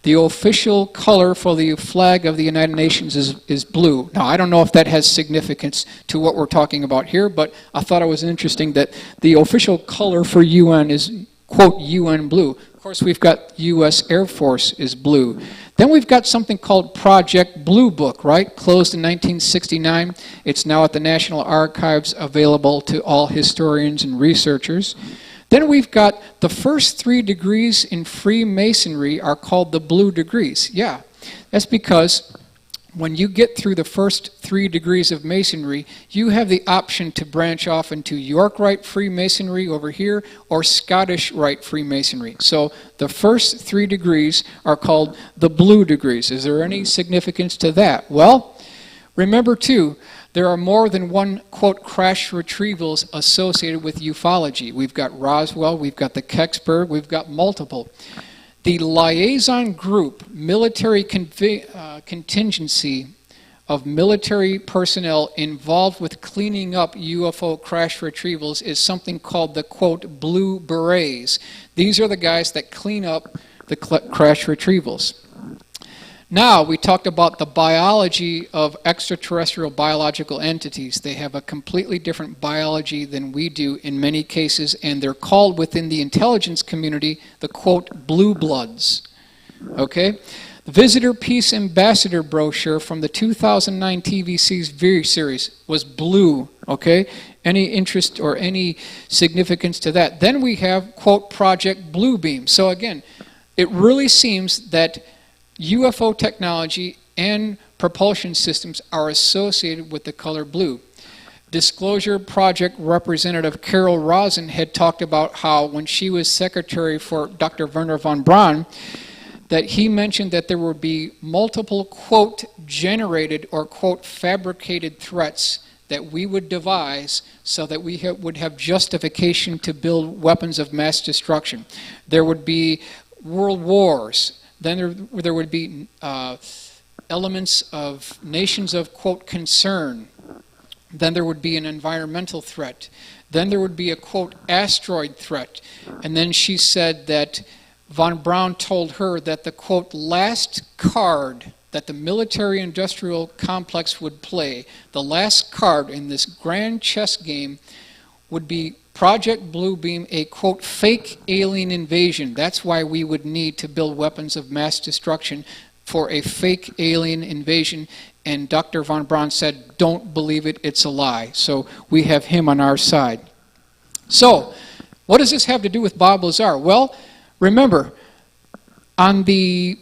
The official color for the flag of the United Nations is blue. Now, I don't know if that has significance to what we're talking about here, but I thought it was interesting that the official color for UN is, quote, UN blue. Of course, we've got U.S. Air Force is blue. Then we've got something called Project Blue Book, right? Closed in 1969. It's now at the National Archives, available to all historians and researchers. Then we've got the first 3 degrees in Freemasonry are called the Blue Degrees. Yeah, that's because when you get through the first 3 degrees of Masonry, you have the option to branch off into York Rite Freemasonry over here or Scottish Rite Freemasonry. So the first 3 degrees are called the Blue Degrees. Is there any significance to that? Well, remember too, there are more than one, quote, crash retrievals associated with ufology. We've got Roswell, we've got the Kecksburg, we've got multiple. The liaison group, military contingency of military personnel involved with cleaning up UFO crash retrievals is something called the, quote, Blue Berets. These are the guys that clean up the crash retrievals. Now, we talked about the biology of extraterrestrial biological entities. They have a completely different biology than we do in many cases, and they're called within the intelligence community the, quote, blue bloods. Okay? The Visitor Peace Ambassador brochure from the 2009 TV series was blue. Okay? Any interest or any significance to that? Then we have, quote, Project Bluebeam. So again, it really seems that UFO technology and propulsion systems are associated with the color blue. Disclosure Project Representative Carol Rosen had talked about how when she was secretary for Dr. Wernher von Braun, that he mentioned that there would be multiple, quote, generated or, quote, fabricated threats that we would devise so that we would have justification to build weapons of mass destruction. There would be world wars. Then there would be elements of nations of, quote, concern. Then there would be an environmental threat. Then there would be a, quote, asteroid threat. And then she said that von Braun told her that the, quote, last card that the military-industrial complex would play, the last card in this grand chess game, would be Project Bluebeam, a, quote, fake alien invasion. That's why we would need to build weapons of mass destruction for a fake alien invasion. And Dr. von Braun said, don't believe it, it's a lie. So we have him on our side. So, what does this have to do with Bob Lazar? Well, remember, on the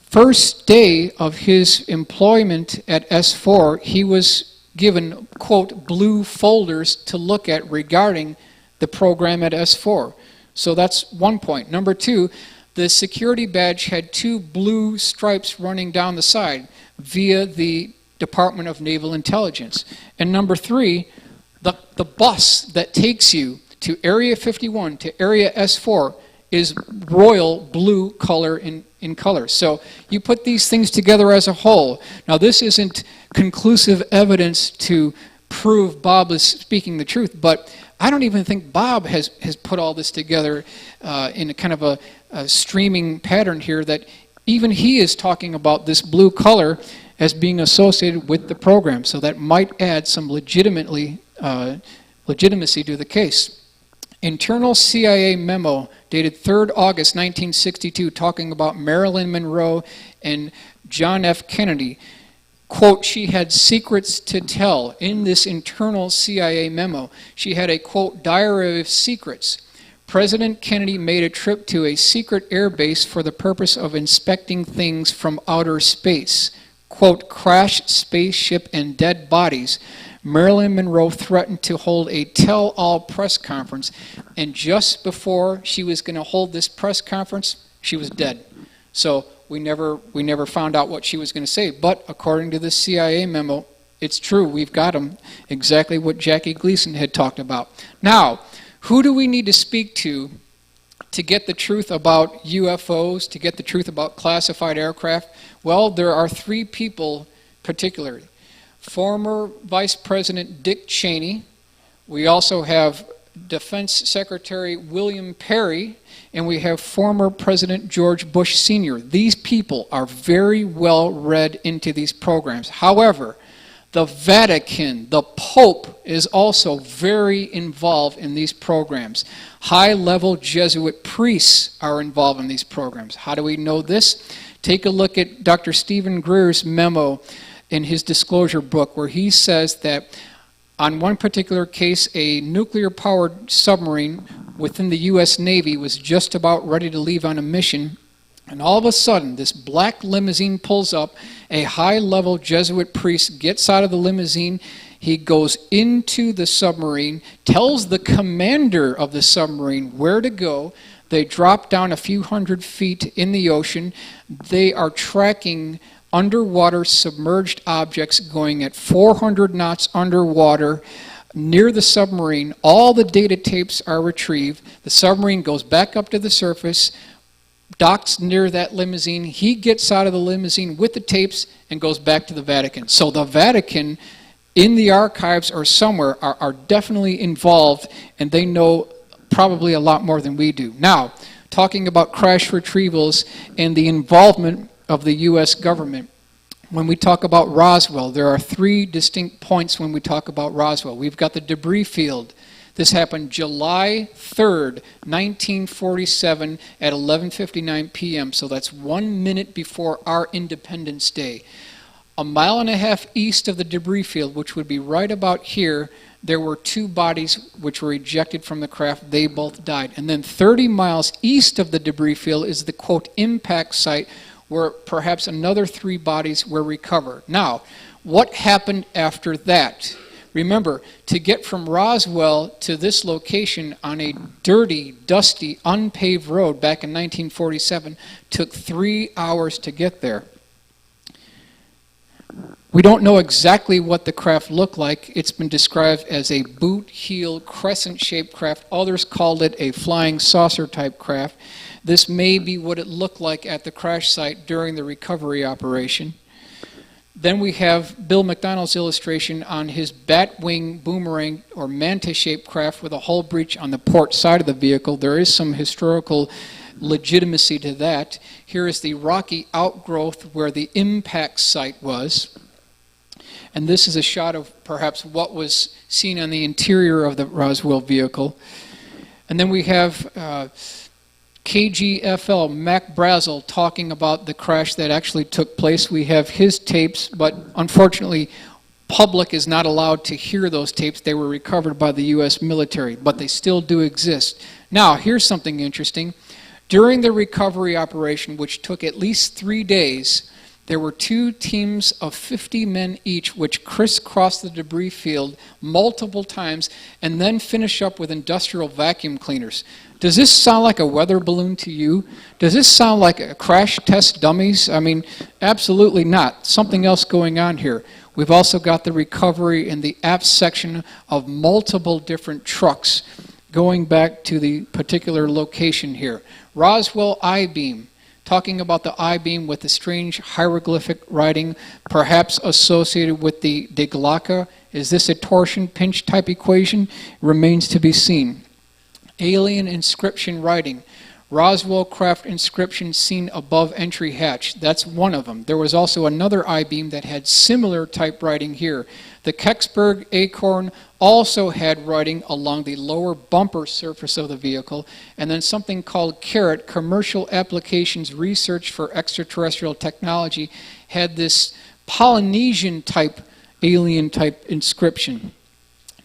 first day of his employment at S4, he was given, quote, blue folders to look at regarding the program at S4. So that's one point. Number two, the security badge had two blue stripes running down the side via the Department of Naval Intelligence. And number three, the bus that takes you to Area 51, to Area S4, is royal blue color in color. So you put these things together as a whole. Now this isn't conclusive evidence to prove Bob is speaking the truth, but I don't even think Bob has put all this together in a kind of a streaming pattern here, that even he is talking about this blue color as being associated with the program. So that might add some legitimacy to the case. Internal CIA memo dated 3rd August 1962 talking about Marilyn Monroe and John F. Kennedy. Quote, she had secrets to tell. In this internal CIA memo, she had a, quote, diary of secrets. President Kennedy made a trip to a secret air base for the purpose of inspecting things from outer space. Quote, crashed spaceship and dead bodies. Marilyn Monroe threatened to hold a tell-all press conference, and just before she was going to hold this press conference, she was dead. So we never found out what she was going to say. But according to the CIA memo, it's true. We've got them exactly what Jackie Gleason had talked about. Now, who do we need to speak to get the truth about UFOs, to get the truth about classified aircraft? Well, there are three people particularly. Former Vice President Dick Cheney. We also have Defense Secretary William Perry, and we have former President George Bush Sr. These people are very well read into these programs. However, the Vatican, the Pope, is also very involved in these programs. High-level Jesuit priests are involved in these programs. How do we know this? Take a look at Dr. Stephen Greer's memo in his disclosure book, where he says that on one particular case, a nuclear-powered submarine within the U.S. Navy was just about ready to leave on a mission, and all of a sudden, this black limousine pulls up. A high-level Jesuit priest gets out of the limousine. He goes into the submarine, tells the commander of the submarine where to go. They drop down a few hundred feet in the ocean. They are tracking underwater submerged objects going at 400 knots underwater near the submarine. All the data tapes are retrieved. The submarine goes back up to the surface, docks near that limousine. He gets out of the limousine with the tapes and goes back to the Vatican. So the Vatican, in the archives or somewhere, are definitely involved, and they know probably a lot more than we do. Now, talking about crash retrievals and the involvement of the U.S. government. When we talk about Roswell, there are three distinct points when we talk about Roswell. We've got the debris field. This happened July 3rd, 1947 at 11:59 p.m., so that's 1 minute before our Independence Day. A mile and a half east of the debris field, which would be right about here, there were two bodies which were ejected from the craft. They both died. And then 30 miles east of the debris field is the, quote, impact site, where perhaps another three bodies were recovered. Now, what happened after that? Remember, to get from Roswell to this location on a dirty, dusty, unpaved road back in 1947 took 3 hours to get there. We don't know exactly what the craft looked like. It's been described as a boot-heel, crescent-shaped craft. Others called it a flying saucer-type craft. This may be what it looked like at the crash site during the recovery operation. Then we have Bill McDonald's illustration on his bat-wing boomerang or manta-shaped craft with a hull breach on the port side of the vehicle. There is some historical legitimacy to that. Here is the rocky outgrowth where the impact site was. And this is a shot of perhaps what was seen on the interior of the Roswell vehicle. And then we have KGFL, Mac Brazel, talking about the crash that actually took place. We have his tapes, but unfortunately, public is not allowed to hear those tapes. They were recovered by the U.S. military, but they still do exist. Now, here's something interesting. During the recovery operation, which took at least 3 days, There were 2 teams of 50 men each, which crisscrossed the debris field multiple times and then finish up with industrial vacuum cleaners. Does this sound like a weather balloon to you? Does this sound like a crash test dummies? I mean, absolutely not. Something else going on here. We've also got the recovery in the aft section of multiple different trucks going back to the particular location here. Roswell I-beam, talking about the I-beam with the strange hieroglyphic writing, perhaps associated with the Deglaka. Is this a torsion pinch type equation? Remains to be seen. Alien inscription writing. Roswell craft inscription seen above entry hatch. That's one of them. There was also another I-beam that had similar type writing here. The Kecksburg Acorn also had writing along the lower bumper surface of the vehicle, and then something called CARET, Commercial Applications Research for Extraterrestrial Technology, had this Polynesian type, alien type inscription.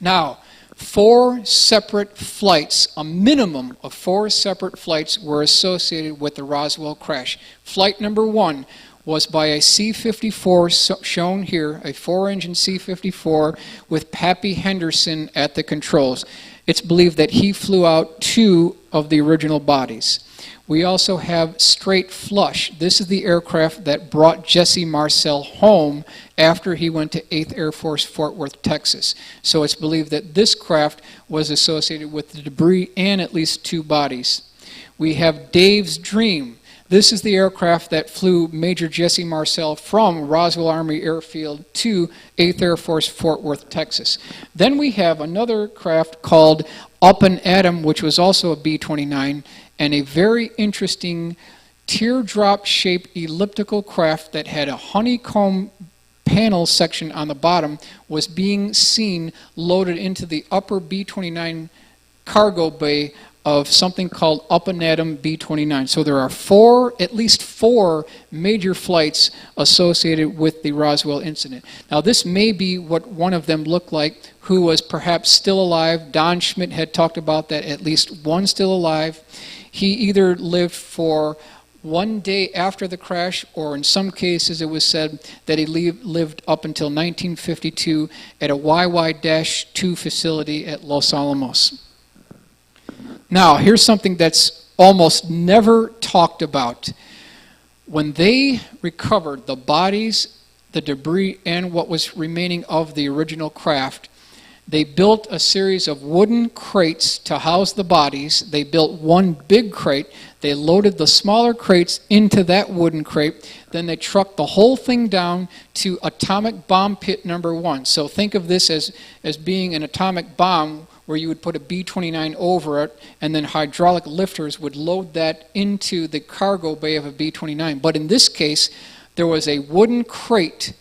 Now, 4 separate flights, a minimum of 4 separate flights were associated with the Roswell crash. Flight number 1 was by a C-54 shown here, a 4-engine C-54 with Pappy Henderson at the controls. It's believed that he flew out 2 of the original bodies. We also have Straight Flush. This is the aircraft that brought Jesse Marcel home after he went to 8th Air Force, Fort Worth, Texas. So it's believed that this craft was associated with the debris and at least 2 bodies. We have Dave's Dream. This is the aircraft that flew Major Jesse Marcel from Roswell Army Airfield to 8th Air Force, Fort Worth, Texas. Then we have another craft called Up and Atom, which was also a B-29, and a very interesting teardrop-shaped elliptical craft that had a honeycomb panel section on the bottom was being seen loaded into the upper B-29 cargo bay of something called Up and Atom B-29. So there are at least four major flights associated with the Roswell incident. Now this may be what one of them looked like, who was perhaps still alive. Don Schmidt had talked about that, at least one still alive. He either lived for one day after the crash, or in some cases it was said that he lived up until 1952 at a YY-2 facility at Los Alamos. Now, here's something that's almost never talked about. When they recovered the bodies, the debris, and what was remaining of the original craft, they built a series of wooden crates to house the bodies. They built one big crate. They loaded the smaller crates into that wooden crate. Then they trucked the whole thing down to atomic bomb pit number 1. So think of this as being an atomic bomb where you would put a B-29 over it, and then hydraulic lifters would load that into the cargo bay of a B-29. But in this case, there was a wooden crate.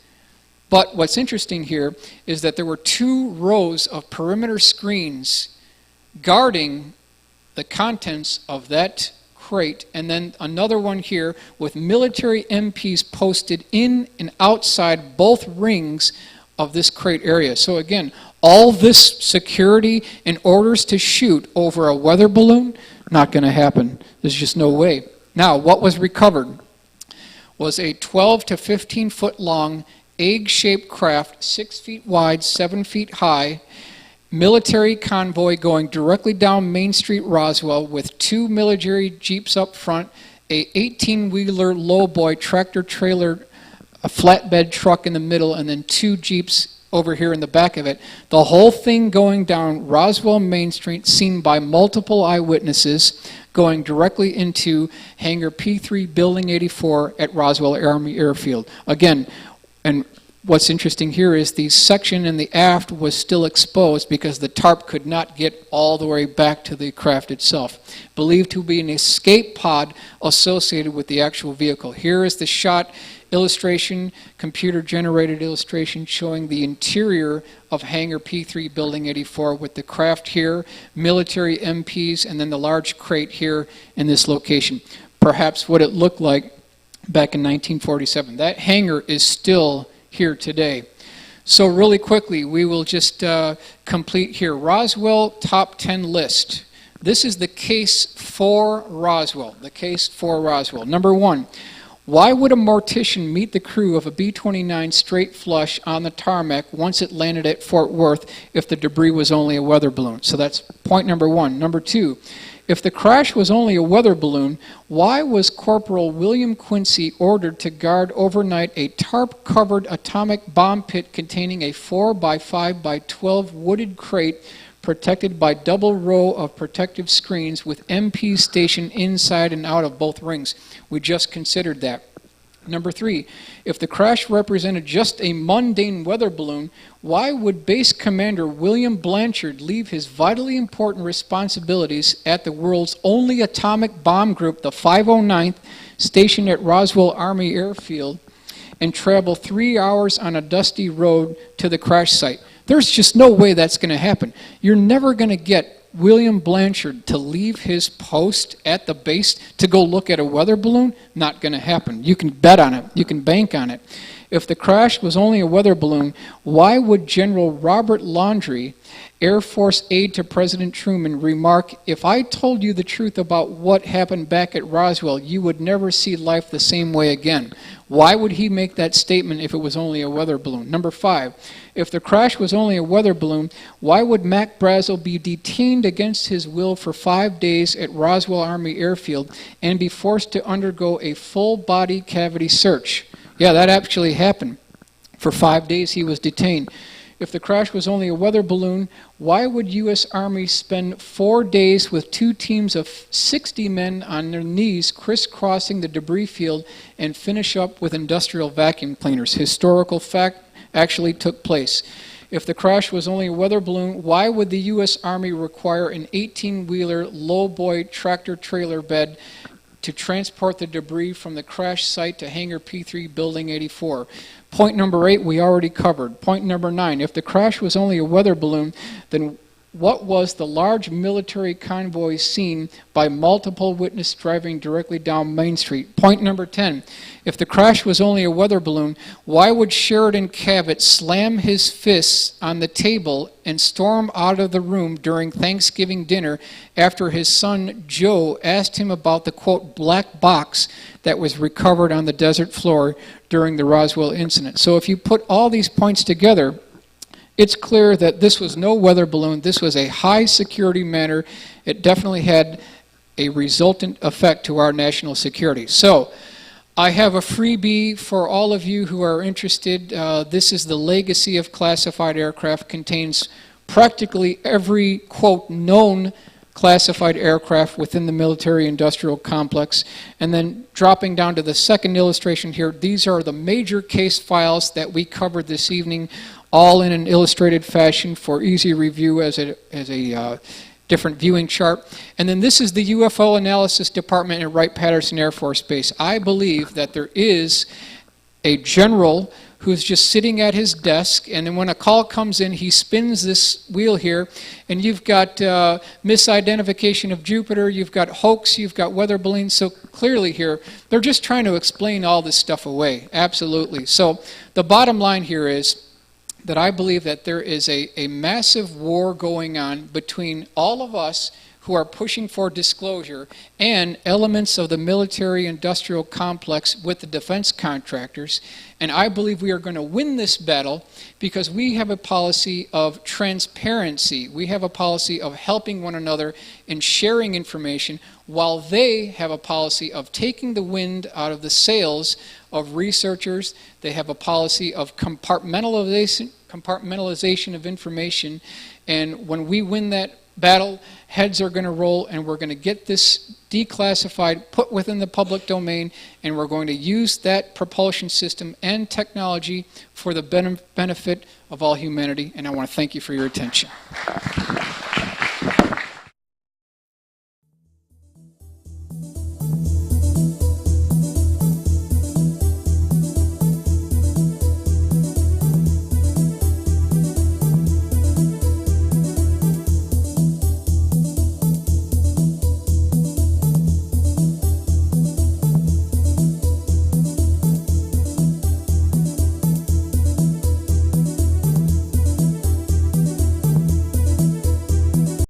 But what's interesting here is that there were 2 rows of perimeter screens guarding the contents of that crate, and then another one here with military MPs posted in and outside both rings of this crate area. So again, all this security and orders to shoot over a weather balloon, not going to happen. There's just no way. Now, what was recovered was a 12 to 15 foot long egg-shaped craft, 6 feet wide, 7 feet high, military convoy going directly down Main Street, Roswell, with 2 military jeeps up front, a 18-wheeler lowboy tractor-trailer, a flatbed truck in the middle, and then 2 jeeps over here in the back of it. The whole thing going down Roswell Main Street, seen by multiple eyewitnesses, going directly into Hangar P3 Building 84 at Roswell Army Airfield. Again, and what's interesting here is the section in the aft was still exposed because the tarp could not get all the way back to the craft itself. Believed to be an escape pod associated with the actual vehicle. Here is the shot illustration, computer-generated illustration showing the interior of Hangar P3 Building 84 with the craft here, military MPs, and then the large crate here in this location. Perhaps what it looked like back in 1947. That hangar is still here today. So really quickly, we will just complete here. Roswell top 10 list. This is the case for Roswell, the case for Roswell. Number 1, Why would a mortician meet the crew of a B-29 straight flush on the tarmac once it landed at Fort Worth if the debris was only a weather balloon? So that's point number one. Number two, if the crash was only a weather balloon, why was Corporal William Quincy ordered to guard overnight a tarp-covered atomic bomb pit containing a 4 by 5 by 12 wooded crate protected by double row of protective screens with MPs stationed inside and out of both rings? We just considered that. Number three, if the crash represented just a mundane weather balloon, why would Base Commander William Blanchard leave his vitally important responsibilities at the world's only atomic bomb group, the 509th, stationed at Roswell Army Airfield, and travel 3 hours on a dusty road to the crash site? There's just no way that's going to happen. You're never going to get William Blanchard to leave his post at the base to go look at a weather balloon. Not going to happen. You can bet on it. You can bank on it. If the crash was only a weather balloon, why would General Robert Laundrie, Air Force aide to President Truman, remark, "If I told you the truth about what happened back at Roswell, you would never see life the same way again"? Why would he make that statement if it was only a weather balloon? Number five, if the crash was only a weather balloon, why would Mac Brazel be detained against his will for 5 days at Roswell Army Airfield and be forced to undergo a full body cavity search? Yeah, that actually happened. For 5 days he was detained. If the crash was only a weather balloon, why would U.S. Army spend 4 days with 2 teams of 60 men on their knees crisscrossing the debris field and finish up with industrial vacuum cleaners? Historical fact actually took place. If the crash was only a weather balloon, why would the U.S. Army require an 18-wheeler lowboy tractor trailer bed to transport the debris from the crash site to Hangar P3 Building 84? Point number 8 we already covered. Point number 9, if the crash was only a weather balloon, then what was the large military convoy seen by multiple witnesses driving directly down Main Street? Point number 10, if the crash was only a weather balloon, why would Sheridan Cabot slam his fists on the table and storm out of the room during Thanksgiving dinner after his son Joe asked him about the, quote, black box that was recovered on the desert floor during the Roswell incident? So if you put all these points together, it's clear that this was no weather balloon. This was a high security matter. It definitely had a resultant effect to our national security. So I have a freebie for all of you who are interested. This is The Legacy of Classified Aircraft. Contains practically every, quote, known classified aircraft within the military-industrial complex. And then dropping down to the second illustration here, these are the major case files that we covered this evening, all in an illustrated fashion for easy review as a different viewing chart. And then this is the UFO Analysis Department at Wright-Patterson Air Force Base. I believe that there is a general who's just sitting at his desk, and then when a call comes in, he spins this wheel here, and you've got misidentification of Jupiter, you've got hoax, you've got weather balloons. So clearly here, they're just trying to explain all this stuff away. Absolutely. So the bottom line here is that I believe that there is a massive war going on between all of us who are pushing for disclosure and elements of the military-industrial complex with the defense contractors. And I believe we are going to win this battle because we have a policy of transparency. We have a policy of helping one another and sharing information, while they have a policy of taking the wind out of the sails of researchers. They have a policy of compartmentalization of information. And when we win that battle, heads are going to roll, and we're going to get this declassified, put within the public domain, and we're going to use that propulsion system and technology for the benefit of all humanity. And I want to thank you for your attention.